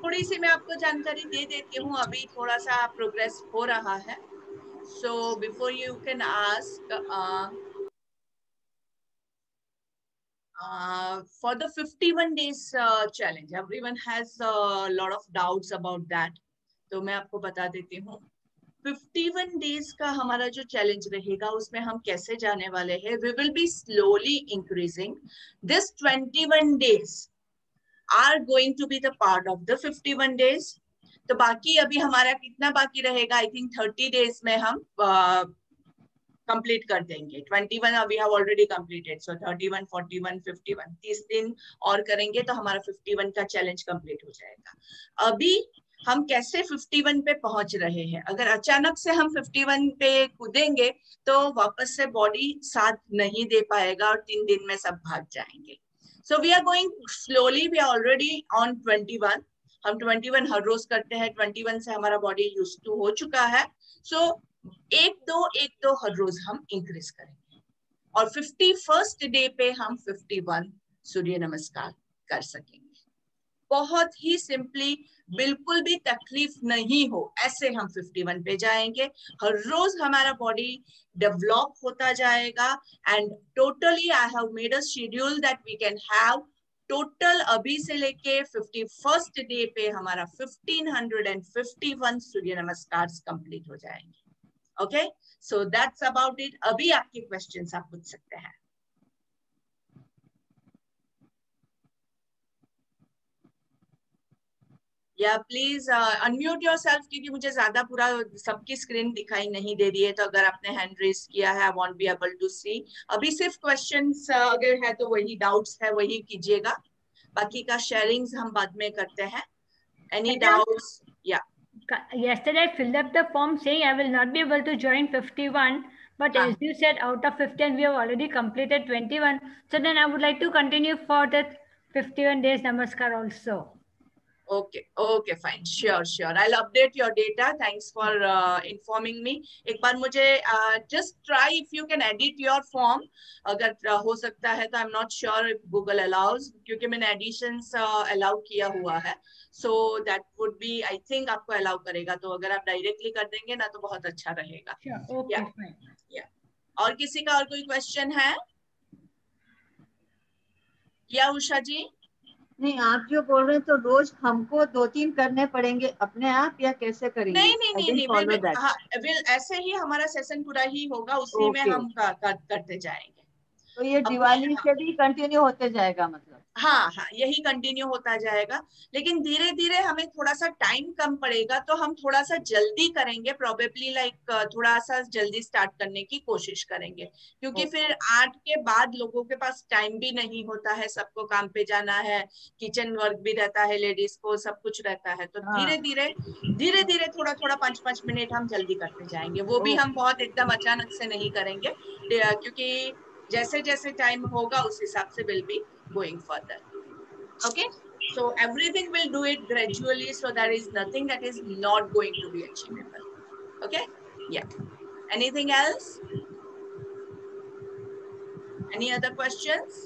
थोड़ी सी मैं आपको जानकारी दे देती हूँ। अभी थोड़ा सा प्रोग्रेस हो रहा है। So before you can ask for the 51 days challenge, everyone has a lot of doubts about that. तो मैं आपको बता देती हूँ 51 डेज का हमारा जो चैलेंज रहेगा उसमें हम कैसे जाने वाले हैं। We will be slowly increasing this 21 days are going to be the part of the 51 days. तो बाकी अभी हमारा कितना बाकी रहेगा, आई थिंक 30 डेज में हम कंप्लीट कर देंगे। 21 अभी हैव ऑलरेडी कंप्लीटेड, सो 31, 41, 51 30 दिन और करेंगे तो हमारा 51 का चैलेंज कंप्लीट हो जाएगा। अभी हम कैसे 51 पे पहुंच रहे हैं। अगर अचानक से हम 51 पे कूदेंगे तो वापस से बॉडी साथ नहीं दे पाएगा और 3 दिन में सब भाग जाएंगे। So we are going slowly, we are already on 21। हम 21 हर रोज करते हैं। 21 से हमारा बॉडी यूज्ड टू हो चुका है। सो एक दो हर रोज हम इंक्रीज करेंगे और 51st डे पे हम 51 सूर्य नमस्कार कर सकेंगे। बहुत ही सिंपली, बिल्कुल भी तकलीफ नहीं हो ऐसे हम 51 पे जाएंगे। हर रोज हमारा बॉडी डेवलप होता जाएगा। And totally I have made a schedule that we can have total अभी से लेके 51st डे पे हमारा 1551 सूर्य नमस्कार कंप्लीट हो जाएंगे। Okay, so that's about it. अभी आपके क्वेश्चंस आप पूछ सकते हैं। या प्लीज अनम्यूट योरसेल्फ, क्योंकि मुझे ज्यादा पूरा सबकी स्क्रीन दिखाई नहीं दे रही है। तो अगर आपने हैंड रेज किया है, I want be able to see. अभी सिर्फ क्वेश्चंस अगर है तो वही, डाउट्स है वही कीजिएगा। बाकी का शेयरिंग्स हम बाद में करते हैं। Any doubts? या Yesterday I filled up the form saying I will not be able to join 51, but as you said, out of 15 we have already completed 21. So then I would like to continue for that 51 days namaskar also. Okay, fine, sure. I'll update your data. Thanks for informing me. एक बार मुझे just try if you can edit your form. अगर हो सकता है तो I'm not sure if Google allows, क्योंकि मैंने additions allow किया हुआ है. So that would be, I think आपको allow करेगा। तो अगर आप directly कर देंगे ना तो बहुत अच्छा रहेगा. Sure, okay, fine. Yeah. और किसी का और कोई क्वेश्चन है? या उषा जी? नहीं, आप जो बोल रहे हैं तो रोज हमको 2-3 करने पड़ेंगे अपने आप, या कैसे करेंगे? नहीं नहीं नहीं नहीं, फॉलो दैट। हाँ, ऐसे ही हमारा सेशन पूरा ही होगा, उसी में हम करते जाएंगे। तो ये दिवाली से भी कंटिन्यू होते जाएगा मतलब? हाँ हाँ, यही कंटिन्यू होता जाएगा, लेकिन धीरे धीरे हमें थोड़ा सा टाइम कम पड़ेगा, तो हम थोड़ा सा जल्दी करेंगे, प्रोबेबली लाइक थोड़ा सा जल्दी स्टार्ट करने की कोशिश करेंगे, क्योंकि फिर 8 के बाद लोगों के पास टाइम भी नहीं होता है, सबको काम पे जाना है, किचन वर्क भी रहता है, लेडीज को सब कुछ रहता है, तो धीरे धीरे थोड़ा थोड़ा 5-5 मिनट हम जल्दी करते जाएंगे। वो भी हम बहुत एकदम अचानक से नहीं करेंगे, क्योंकि जैसे जैसे टाइम होगा उस हिसाब से will be going further. Okay, so everything will do it gradually, so there is nothing that is not going to be achievable. Okay, yeah. Anything else? Any other questions?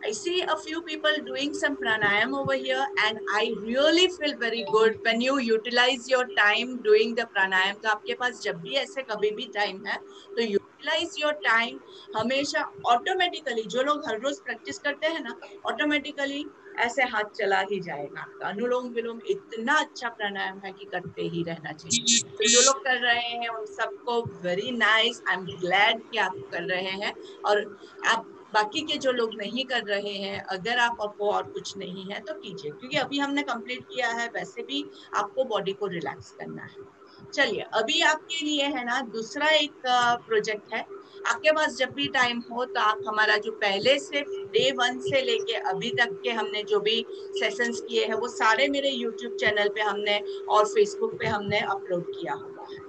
I see a few people doing some pranayam over here, and I really feel very good when you utilize your time doing the pranayam. तो आपके पास जब भी ऐसे कभी भी time है तो utilize your time. हमेशा ऑटोमेटिकली जो लोग हर रोज प्रैक्टिस करते हैं ना, ऑटोमेटिकली ऐसे हाथ चला ही जाएगा आपका। अनुलोम विलोम इतना अच्छा प्राणायाम है कि करते ही रहना चाहिए। तो जो लोग कर रहे हैं उन सबको very nice, I am glad कि आप कर रहे हैं, और आप बाकी के जो लोग नहीं कर रहे हैं, अगर आपको और कुछ नहीं है तो कीजिए, क्योंकि अभी हमने कंप्लीट किया है, वैसे भी आपको बॉडी को रिलैक्स करना है। चलिए, अभी आपके लिए है ना दूसरा एक प्रोजेक्ट है। आपके पास जब भी टाइम हो तो आप हमारा जो पहले से डे 1 से लेके अभी तक के हमने जो भी सेशंस किए हैं वो सारे मेरे यूट्यूब चैनल पे हमने और फेसबुक पे हमने अपलोड किया हुआ है।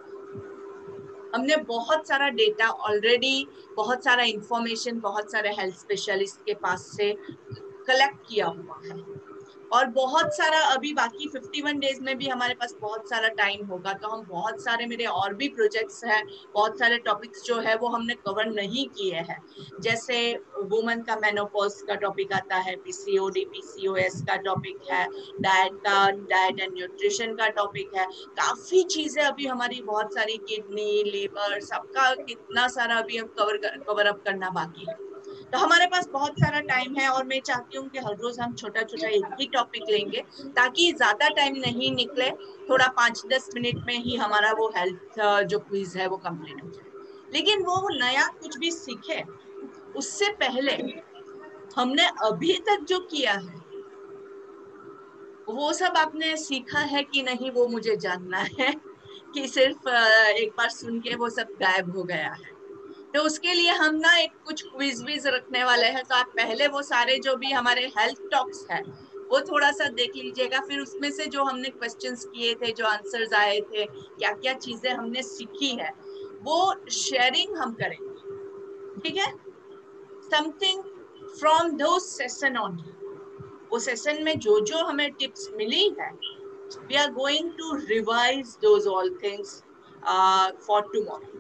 हमने बहुत सारा डेटा ऑलरेडी, बहुत सारा इंफॉर्मेशन बहुत सारे हेल्थ स्पेशलिस्ट के पास से कलेक्ट किया हुआ है, और बहुत सारा अभी बाकी 51 डेज में भी हमारे पास बहुत सारा टाइम होगा, तो हम बहुत सारे मेरे और भी प्रोजेक्ट्स हैं, बहुत सारे टॉपिक्स जो है वो हमने कवर नहीं किए हैं। जैसे वुमेन का मेनोपॉज का टॉपिक आता है, पीसीओडी पीसीओएस का टॉपिक है, डाइट एंड न्यूट्रिशन का टॉपिक है, काफी चीजें अभी हमारी बहुत सारी, किडनी, लीवर, सबका कितना सारा अभी हम कवर अप करना बाकी है। तो हमारे पास बहुत सारा टाइम है, और मैं चाहती हूँ कि हर रोज हम छोटा छोटा एक ही टॉपिक लेंगे, ताकि ज्यादा टाइम नहीं निकले, थोड़ा 5-10 मिनट में ही हमारा वो हेल्थ जो क्विज है वो कंप्लीट हो जाए। लेकिन वो नया कुछ भी सीखे उससे पहले हमने अभी तक जो किया है वो सब आपने सीखा है कि नहीं, वो मुझे जानना है, कि सिर्फ एक बार सुन के वो सब गायब हो गया है। तो उसके लिए हम ना एक कुछ क्विज विज रखने वाले हैं, तो आप पहले वो सारे जो भी हमारे हेल्थ टॉक्स है वो थोड़ा सा देख लीजिएगा, फिर उसमें से जो हमने क्वेश्चंस किए थे, जो आंसर्स आए थे, क्या क्या चीजें हमने सीखी है, वो शेयरिंग हम करेंगे, ठीक है? Something from those session only. वो सेशन में जो जो हमें टिप्स मिली है, we are going to revise those all things for tomorrow.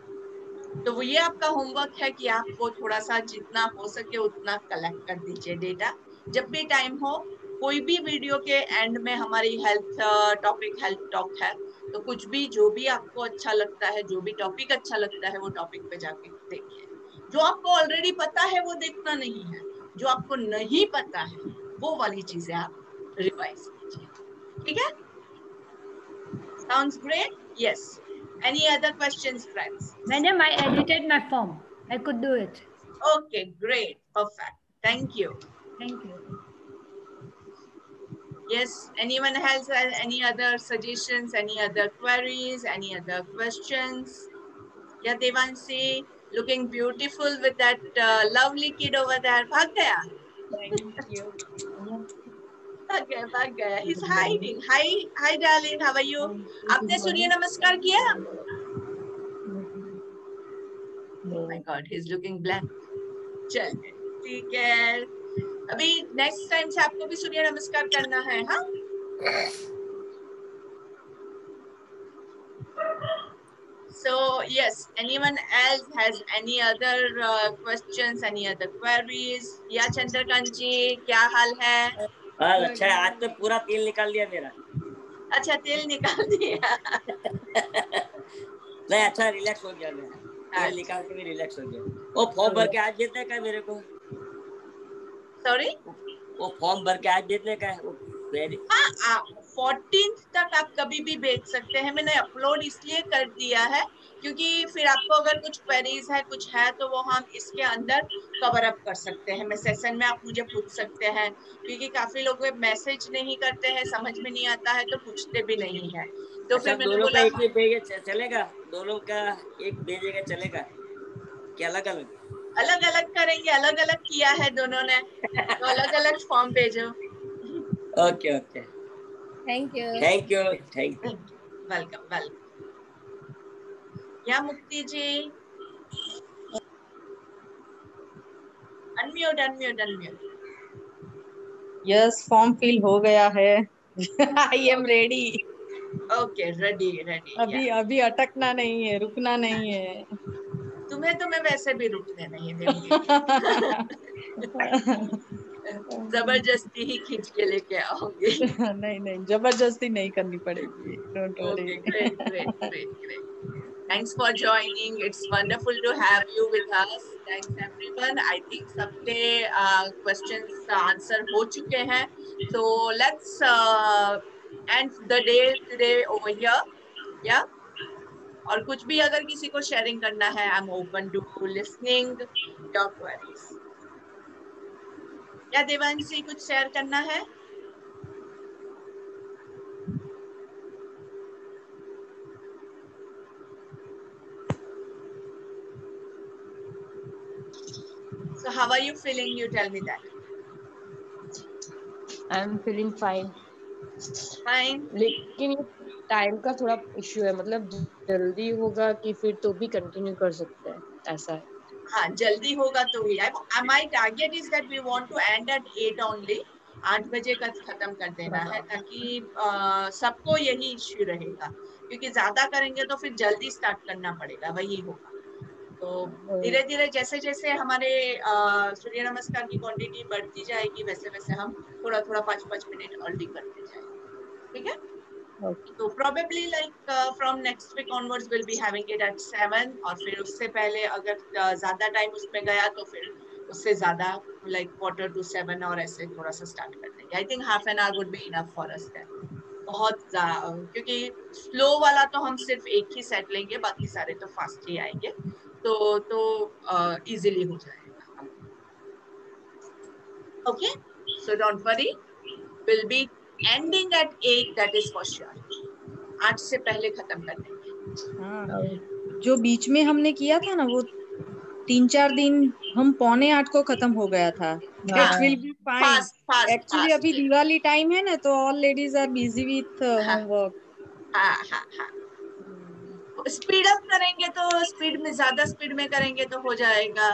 तो वो ये आपका होमवर्क है कि आप वो थोड़ा सा जितना हो सके उतना कलेक्ट कर दीजिए डेटा। जब भी टाइम हो, कोई भी वीडियो के एंड में हमारी हेल्थ टॉक है, तो कुछ भी जो भी आपको अच्छा लगता है, जो भी टॉपिक अच्छा लगता है, वो टॉपिक पे जाके देखिए। जो आपको ऑलरेडी पता है वो देखना नहीं है, जो आपको नहीं पता है वो वाली चीजें आप रिवाइज कीजिए, ठीक है? Sounds great? Yes. Any other questions, friends? Madam, I edited my form. I could do it. Okay, great. Perfect. Thank you. Thank you. Yes, anyone has any other suggestions, any other queries, any other questions? Yeah, Devanshi, looking beautiful with that lovely kid over there. Bhag gaya? Thank you. भाग गया. He's hiding. Hi, darling. How are you? आपने सूर्य नमस्कार किया? Oh my God, he's looking blank. चलिए, ठीक है. अभी next time से आपको भी सूर्य नमस्कार करना है, हाँ? So yes, anyone else has any other questions, any other queries? या चंद्रकांत जी, क्या हाल है? अच्छा है, आज तो पूरा तेल निकाल दिया मेरा. अच्छा तेल निकाल दिया। नहीं अच्छा रिलैक्स हो गया, मैं तेल निकाल के भी रिलैक्स हो गया। वो फॉर्म भर के आज देने का है मेरे को। सॉरी, वो फॉर्म भर के आज देने का है वो। 14th तक आप कभी भी भेज सकते हैं। मैंने अपलोड इसलिए कर दिया है क्योंकि फिर आपको अगर कुछ क्वेरीज है कुछ है तो वो हम इसके अंदर कवर अप कर सकते हैं। मैं सेशन में आप मुझे पूछ सकते हैं, क्योंकि काफी लोग मैसेज नहीं करते हैं, समझ में नहीं आता है तो पूछते भी नहीं है। तो अच्छा, फिर मैंने दोनों बोला का एक ही भेजे चलेगा? दोनों का एक भेजेगा चलेगा कि अलग अलग? अलग अलग करेंगे, अलग अलग किया है दोनों ने, तो अलग अलग फॉर्म भेजो। Okay okay, thank you. Thank you thank you. Welcome welcome. या Mukti ji, unmute unmute unmute. Yes, form fill हो गया है। I am ready. Okay, ready ready. अभी अटकना नहीं है, रुकना नहीं है। तुम्हें तो मैं वैसे भी रुकने नहीं दूंगी। जबरदस्ती ही खींच के लेके आओगे। नहीं नहीं, जबरदस्ती नहीं करनी पड़ेगी, don't worry. Okay, great, great, great, great. Thanks for joining. It's wonderful to have you with us. Thanks everyone. I think सबके questions answer हो चुके हैं. So let's end the day today over here. Yeah. और कुछ भी अगर किसी को sharing करना है, I'm open to listening your queries. या देवांशी कुछ share करना है? So how are you feeling? You tell me that. I am feeling fine. Fine. लेकिन टाइम का थोड़ा इश्यू है, मतलब जल्दी होगा कि फिर तो भी कंटिन्यू कर सकते हैं, ऐसा है। हाँ, जल्दी होगा तो ही। My target is that we want to end at 8 only. 8 बजे का खत्म कर देना है, ताकि सबको यही इश्यू रहेगा, क्योंकि ज्यादा करेंगे तो फिर जल्दी स्टार्ट करना पड़ेगा, वही होगा। तो धीरे धीरे जैसे जैसे हमारे सूर्य नमस्कार की क्वांटिटी बढ़ती जाएगी, वैसे वैसे हम थोड़ा थोड़ा 5-5 मिनट अर्ली करते जाएंगे। ठीक है? तो probably like from next week onwards we'll be having it at 7, और फिर उससे पहले अगर ज्यादा टाइम उसमें गया तो फिर उससे ज्यादा like 6:45 और ऐसे थोड़ा सा स्टार्ट कर देंगे। I think half an hour would be enough for us then. बहुत क्योंकि स्लो वाला तो हम सिर्फ एक ही सेट लेंगे, बाकी सारे तो फास्ट ही आएंगे, तो इजीली हो जाएगा। Okay, so don't worry, we'll be ending at 8, that is for sure. 8 से पहले खत्म कर देंगे। हाँ, जो बीच में हमने किया था ना, वो 3-4 दिन हम 7:45 को खत्म हो गया था। That will be fine. Fast Actually अभी दिवाली टाइम है ना, तो all ladies are busy with homework. हाँ हाँ हाँ, स्पीड अप करेंगे तो स्पीड में, ज्यादा स्पीड में करेंगे तो हो जाएगा।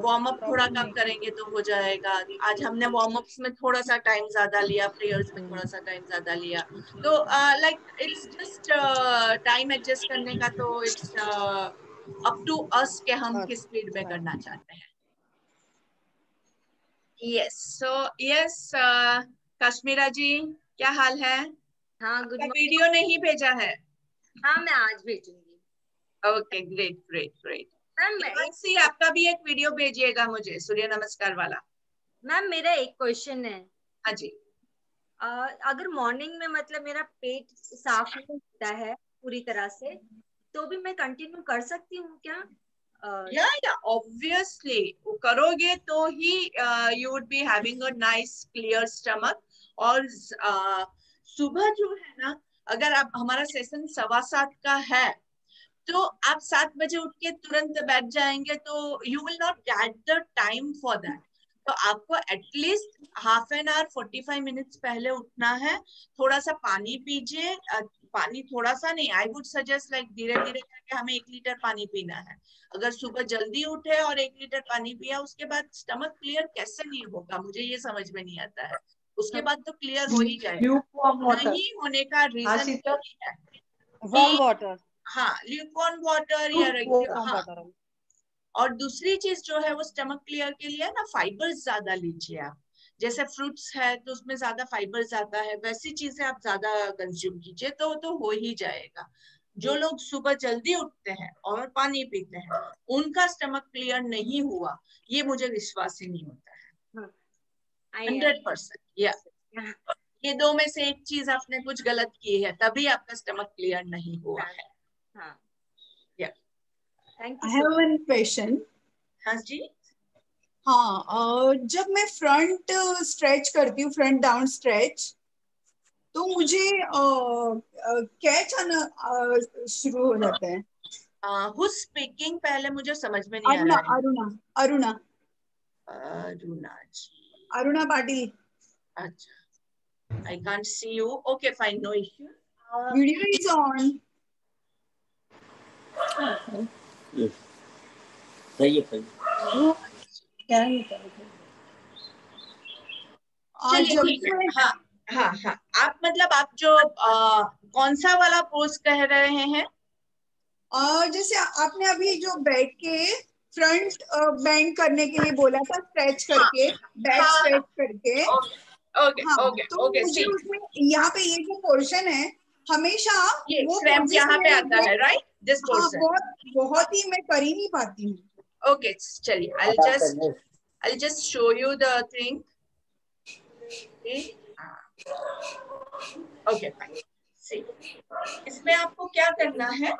वार्म अप थोड़ा कम करेंगे तो हो जाएगा। आज हमने वार्म अप्स में थोड़ा सा टाइम ज्यादा लिया, प्रेयर्स में थोड़ा सा टाइम ज्यादा लिया, तो like it's just time adjust करने का, तो इट्स अप टू अस के हम किस स्पीड में करना चाहते हैं। यस, सो यस, कश्मीरा जी क्या हाल है? हाँ, गुड मॉर्निंग। वीडियो नहीं भेजा है? हाँ, मैं आज भेजूंगी। Okay, great great great. Ma'am see आपका भी एक वीडियो भेजिएगा मुझे, सूर्य नमस्कार वाला। मैम मेरा एक क्वेश्चन है। हाँ जी। अगर मॉर्निंग में मतलब मेरा पेट साफ नहीं होता है पूरी तरह से, तो भी मैं कंटिन्यू कर सकती हूँ क्या? या ऑब्वियसली करोगे तो ही you would be having a nice clear stomach. और सुबह जो है ना, अगर आप, हमारा सेशन 7:15 का है, तो आप 7 बजे उठ के तुरंत बैठ जाएंगे तो you will not get the time for that. तो आपको at least half an hour 45 minutes पहले उठना है। थोड़ा सा पानी पीजिए, पानी थोड़ा सा नहीं, आई वुड सजेस्ट लाइक धीरे धीरे करके हमें 1 लीटर पानी पीना है। अगर सुबह जल्दी उठे और 1 लीटर पानी पिया, उसके बाद स्टमक क्लियर कैसे नहीं होगा, मुझे ये समझ में नहीं आता है। उसके बाद तो क्लियर हो ही जाएगा। नहीं होने का रीजन यही है, वार्म वाटर, हाँ, ल्यूकवार्म वाटर या रेगुलर। और दूसरी चीज जो है वो स्टमक क्लियर के लिए ना, फाइबर्स ज्यादा लीजिए आप। जैसे फ्रूट्स है तो उसमें ज्यादा फाइबर ज्यादा है, वैसी चीजें आप ज्यादा कंज्यूम कीजिए तो हो ही जाएगा। जो लोग सुबह जल्दी उठते हैं और पानी पीते हैं उनका स्टमक क्लियर नहीं हुआ, ये मुझे विश्वास ही नहीं होता है। 100%। या ये दो में से एक चीज आपने कुछ गलत की है, तभी आपका स्टमक क्लियर नहीं हुआ है। Thank I you have one question. हाँ जी। हाँ, जब मैं फ्रंट स्ट्रेच करती हूँ, फ्रंट डाउन स्ट्रेच, तो मुझे कैच आना शुरू हो जाता है। Who's speaking पहले मुझे समझ में नहीं आ अरुणा, रहा है। अरुणा, अरुणा, अरुणा जी। अरुणा पाटिल। अच्छा, I can't see you. Okay, fine, no issue. Video is on. सही है। क्या निकाल? चलिए ठीक है। हाँ हाँ हाँ, आप मतलब आप जो कौन सा वाला पोज कह रहे हैं? जैसे आपने अभी जो बैठ के फ्रंट बेंड करने के लिए बोला था, स्ट्रेच करके, बैक स्ट्रेच करके। ओके हाँ, ओके तो ओके। मुझे उसमें यहाँ पे ये जो पोर्शन है हमेशा ये वो क्रैम्प यहाँ पे आता है, राइट? दिस हाँ, पोर्शन बहुत ही मैं कर ही नहीं पाती हूँ। ओके चलिए, I'll just show you the thing. Okay fine. See, इसमें आपको क्या करना है,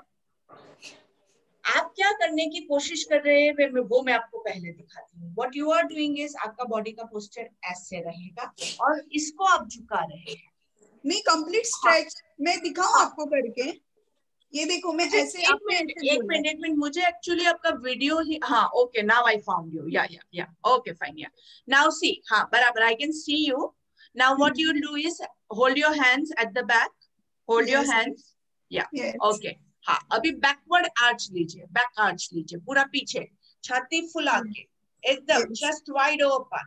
आप क्या करने की कोशिश कर रहे हैं वो मैं आपको पहले दिखाती हूँ। What you are doing is आपका बॉडी का पोस्चर ऐसे रहेगा और इसको आप झुका रहे हैं। नहीं, कंप्लीट स्ट्रेच मैं दिखाऊं आपको करके? ये देखो, मैं ऐसे एक मिनट मुझे एक्चुअली आपका वीडियो ही, हाँ okay, now I found you. या ओके फाइन। या नाउ सी, हाँ बराबर, I can see you now. What you do is hold your hands at the back, hold your hands. या ओके, हाँ अभी बैकवर्ड आर्च लीजिए, back arch लीजिए, पूरा पीछे, छाती फुला के एकदम, चेस्ट वाइड ओपन,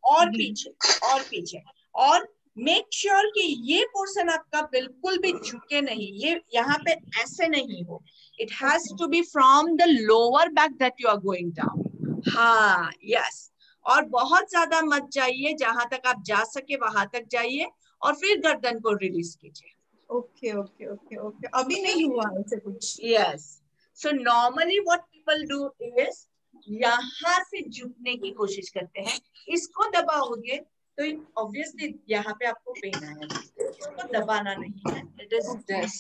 और पीछे और मेक श्योर कि ये पोर्शन आपका बिल्कुल भी झुके नहीं, ये यहाँ पे ऐसे नहीं हो। It has to be from the lower back that you are going down. हाँ यस, और बहुत ज्यादा मत जाइए, जहां तक आप जा सके वहां तक जाइए और फिर गर्दन को रिलीज कीजिए। ओके ओके ओके ओके, अभी नहीं हुआ ऐसे कुछ। Yes, so normally what people do is यहाँ से झुकने की कोशिश करते हैं, इसको दबाओगे तो ऑब्वियसली यहाँ पे आपको पेन आएगा, इसको दबाना नहीं है। It is this.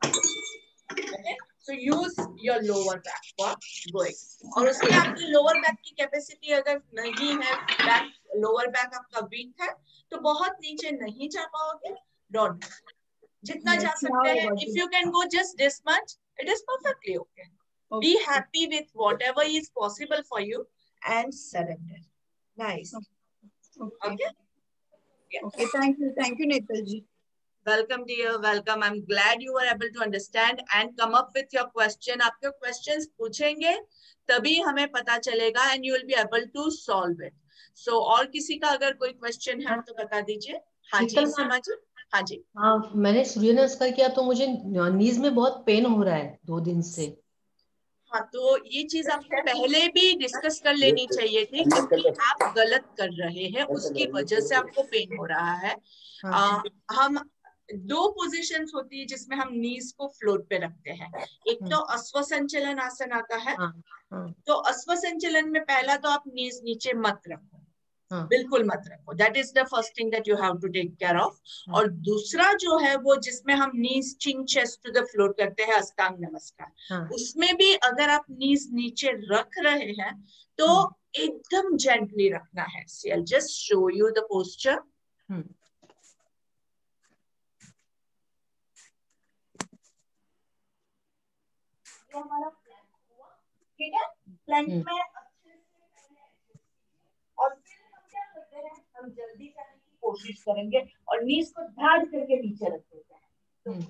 Okay, so use your lower back for going. और उसमें आपकी लोअर बैक की कैपेसिटी अगर नहीं है, बैक लोअर बैक आपका वीक है, तो बहुत नीचे नहीं जा पाओगे। डोंट, जितना जा सकते हैं, if you can go just this much, it is perfectly okay. Be happy with whatever is possible for you and surrender. Nice. Okay. Yeah. Okay. Thank you, Netal ji. Welcome, dear. Welcome. I'm glad you were able to understand and come up with your question. आपके questions पूछेंगे तभी हमें पता चलेगा and you will be able to solve it. So और किसी का अगर कोई question है तो बता दीजिए। हाँ जी सीमा जी। हाँ जी। हाँ, मैंने सूर्य नमस्कार किया तो मुझे नीज में बहुत पेन हो रहा है 2 दिन से। हाँ, तो ये चीज आपको पहले भी डिस्कस कर लेनी चाहिए थी, क्योंकि आप गलत कर रहे हैं, उसकी वजह से आपको पेन हो रहा है। हम 2 पोजीशंस होती है जिसमें हम नीज को फ्लोर पे रखते हैं। एक तो अश्व संचलन आसन आता है। तो अश्व संचलन में पहला तो आप नीज नीचे मत रखो, बिल्कुल मत रखो। That is the first thing that you have to take care of. और दूसरा जो है वो जिसमें हम knees chin chest to the floor करते हैं, अष्टांग नमस्कार, उसमें भी अगर आप नीज नीचे रख रहे हैं तो एकदम जेंटली रखना है। So I'll just show you the posture. ठीक है, प्लैंक में और फिर हम क्या करते हैं, हम जल्दी करने की कोशिश करेंगे और नीज को धाड़ करके नीचे रख देते हैं।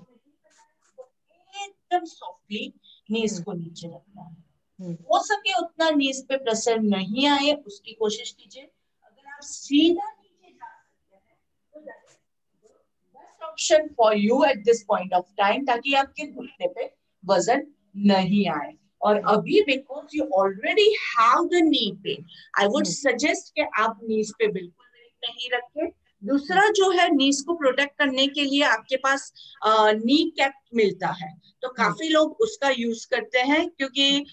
तो एकदम सॉफ्टली नीज को नीचे रखना है। हो सके उतना नीज पे प्रेशर नहीं आए उसकी कोशिश कीजिए। अगर आप सीधा नीचे जा सकते हैं तो best option for you at this point of time, ताकि आपके घुटने पे वजन नहीं आए। और अभी because you already have the knee pain, I would suggest कि आप नीज पे बिल्कुल वेट नहीं रखें। दूसरा जो है, नीज को प्रोटेक्ट करने के लिए आपके पास नी कैप मिलता है, तो काफी लोग उसका यूज करते हैं, क्योंकि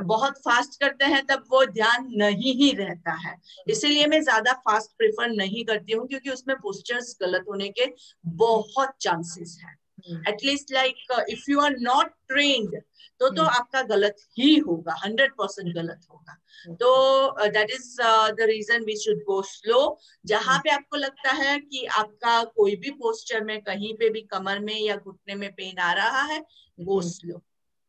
बहुत फास्ट करते हैं तब वो ध्यान नहीं ही रहता है। इसीलिए मैं ज्यादा फास्ट प्रेफर नहीं करती हूँ, क्योंकि उसमें पोस्चर्स गलत होने के बहुत चांसेस हैं। At least like if you are not trained तो आपका गलत ही होगा, 100% गलत होगा। तो that is the reason we should go slow. जहां पे आपको लगता है कि आपका कोई भी पोस्चर में कहीं पे भी कमर में या घुटने में पेन आ रहा है, गो स्लो।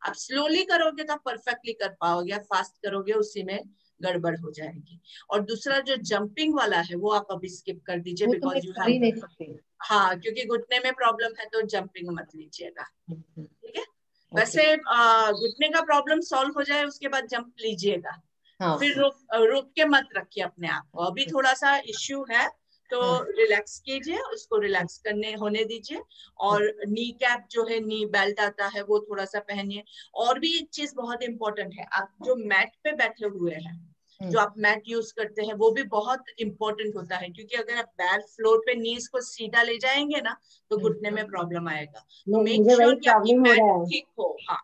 आप स्लोली करोगे तो परफेक्टली कर पाओगे, फास्ट करोगे उसी में गड़बड़ हो जाएगी। और दूसरा जो जंपिंग वाला है वो आप अभी स्किप कर दीजिए, बिकॉज यू हैव, हाँ, क्योंकि घुटने में प्रॉब्लम है तो जंपिंग मत लीजिएगा, ठीक है। वैसे घुटने का प्रॉब्लम सॉल्व हो जाए उसके बाद जंप लीजिएगा, फिर रोक के मत रखिए अपने आप को। अभी थोड़ा सा इश्यू है तो रिलैक्स कीजिए, उसको रिलैक्स करने होने दीजिए। और नी कैप जो है, नी बेल्ट आता है, वो थोड़ा सा पहनिए। और भी एक चीज बहुत इंपॉर्टेंट है, आप जो मैट पे बैठे हुए हैं, जो आप मैट यूज करते हैं, वो भी बहुत इंपॉर्टेंट होता है, क्योंकि अगर आप बैर फ्लोर पे नीज को सीधा ले जाएंगे ना तो घुटने में प्रॉब्लम आएगा। तो मेक श्योर कि आपकी मैट ठीक हो। हाँ,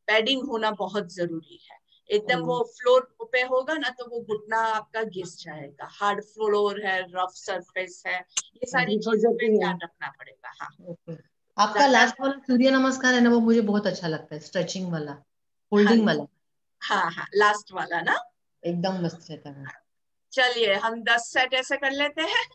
पैडिंग होना बहुत जरूरी है। एकदम वो फ्लोर पे होगा ना तो वो घुटना आपका घिस जाएगा। हार्ड फ्लोर है, रफ सरफेस है, ये सारी चीजों पे ध्यान रखना पड़ेगा। हाँ, आपका लास्ट वाला सूर्य नमस्कार है ना, वो मुझे बहुत अच्छा लगता है, स्ट्रेचिंग वाला, होल्डिंग वाला। हाँ हाँ, लास्ट वाला ना, एकदम मस्त रहता है। चलिए हम 10 सेट ऐसे कर लेते हैं।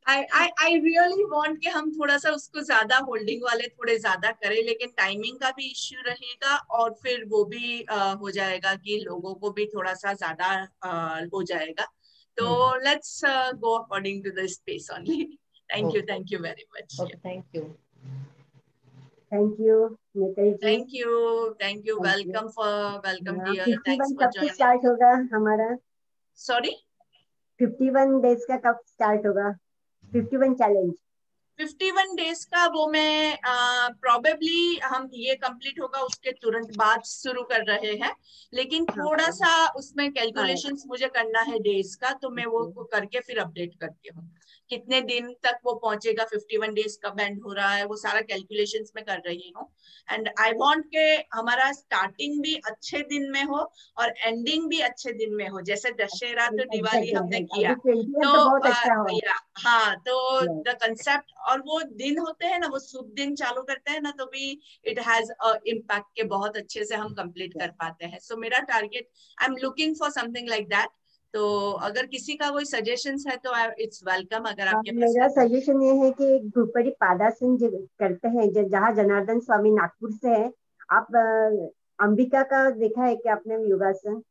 I really want कि हम थोड़ा सा उसको ज्यादा होल्डिंग वाले थोड़े ज्यादा करें, लेकिन टाइमिंग का भी इश्यू रहेगा और फिर वो भी हो जाएगा कि लोगों को भी थोड़ा सा ज्यादा हो जाएगा। तो let's go according to the space only. Thank you very much. Thank you thank you. Welcome dear, thanks for कब से जॉइनिंग। स्टार्ट होगा हमारा? सॉरी, 51 डेज का कब स्टार्ट होगा? 51 चैलेंज 51 डेज का वो मैं प्रोबेबली हम ये कंप्लीट होगा उसके तुरंत बाद शुरू कर रहे हैं, लेकिन थोड़ा सा उसमें कैलकुलेशंस मुझे करना है डेज का, तो मैं वो करके फिर अपडेट करती हूँ कितने दिन तक वो पहुंचेगा, 51 डेज कब एंड हो रहा है, वो सारा कैलकुलेशंस में कर रही हूँ। एंड आई वांट के हमारा स्टार्टिंग भी अच्छे दिन में हो और एंडिंग भी अच्छे दिन में हो। जैसे दशहरा तो दिवाली हमने किया तो हाँ, तो द कंसेप्ट और वो दिन होते हैं ना, वो शुभ दिन चालू करते हैं ना, तो भी इट हैज इम्पैक्ट के बहुत अच्छे से हम कंप्लीट कर पाते हैं। सो मेरा target, I am looking for something like that. तो अगर किसी का कोई सजेशंस है तो इट्स वेलकम। अगर आपके पास मेरा सजेशन ये है कि ध्रुपदी पादासन करते हैं जहाँ जनार्दन स्वामी नागपुर से है। आप अंबिका का देखा है क्या आपने योगासन?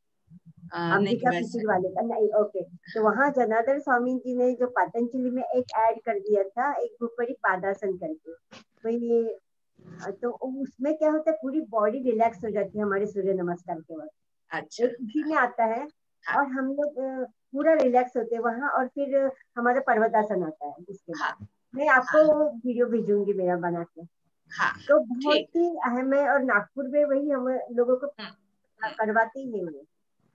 अंबिका पीछे वाले का नहीं? ओके, तो वहाँ जनार्दन स्वामी जी ने जो पतंजलि में एक ऐड कर दिया था, एक ध्रुपदी पादासन करके, तो ये तो उसमें क्या होता है, पूरी बॉडी रिलैक्स हो जाती है हमारे सूर्य नमस्कार के वक्त। अच्छा, एक इसी में आता है और हम लोग पूरा रिलैक्स होते हैं वहाँ। और फिर हमारा पर्वतासन आता है उसके बाद। मैं आपको वीडियो भेजूंगी मेरा बना के। तो बहुत ही अहम है और नागपुर में वही हम लोगों को करवाते ही है।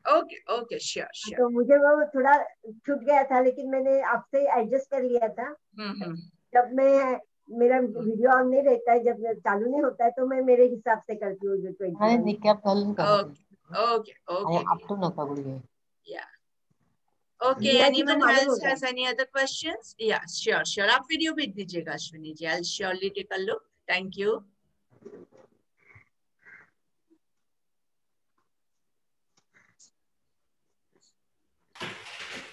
Okay, sure. तो मुझे वो थोड़ा छूट गया था, लेकिन मैंने आपसे एडजस्ट कर लिया था। जब मैं मेरा वीडियो ऑन नहीं रहता है, जब चालू नहीं होता है, तो मैं मेरे हिसाब से करती हूँ। Okay, anyone else has any other questions? Yeah, sure. आप वीडियो भेज दीजिएगा Ashwini ji, I'll surely take a look. Thank you.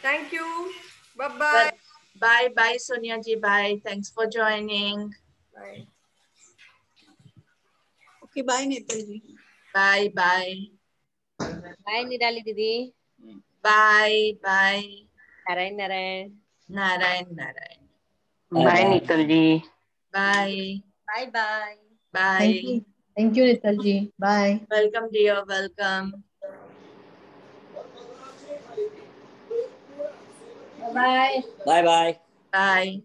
Thank you. Bye-bye. Bye, Sonia ji. Bye. Thanks for joining. Bye. Okay, bye, Netal ji. Bye. Bye, Nirali didi. Bye. Narayan. Bye, Netal ji. Bye. Bye. Thank you, Netal ji. Bye. Welcome, dear. Welcome. Bye. Bye. Bye.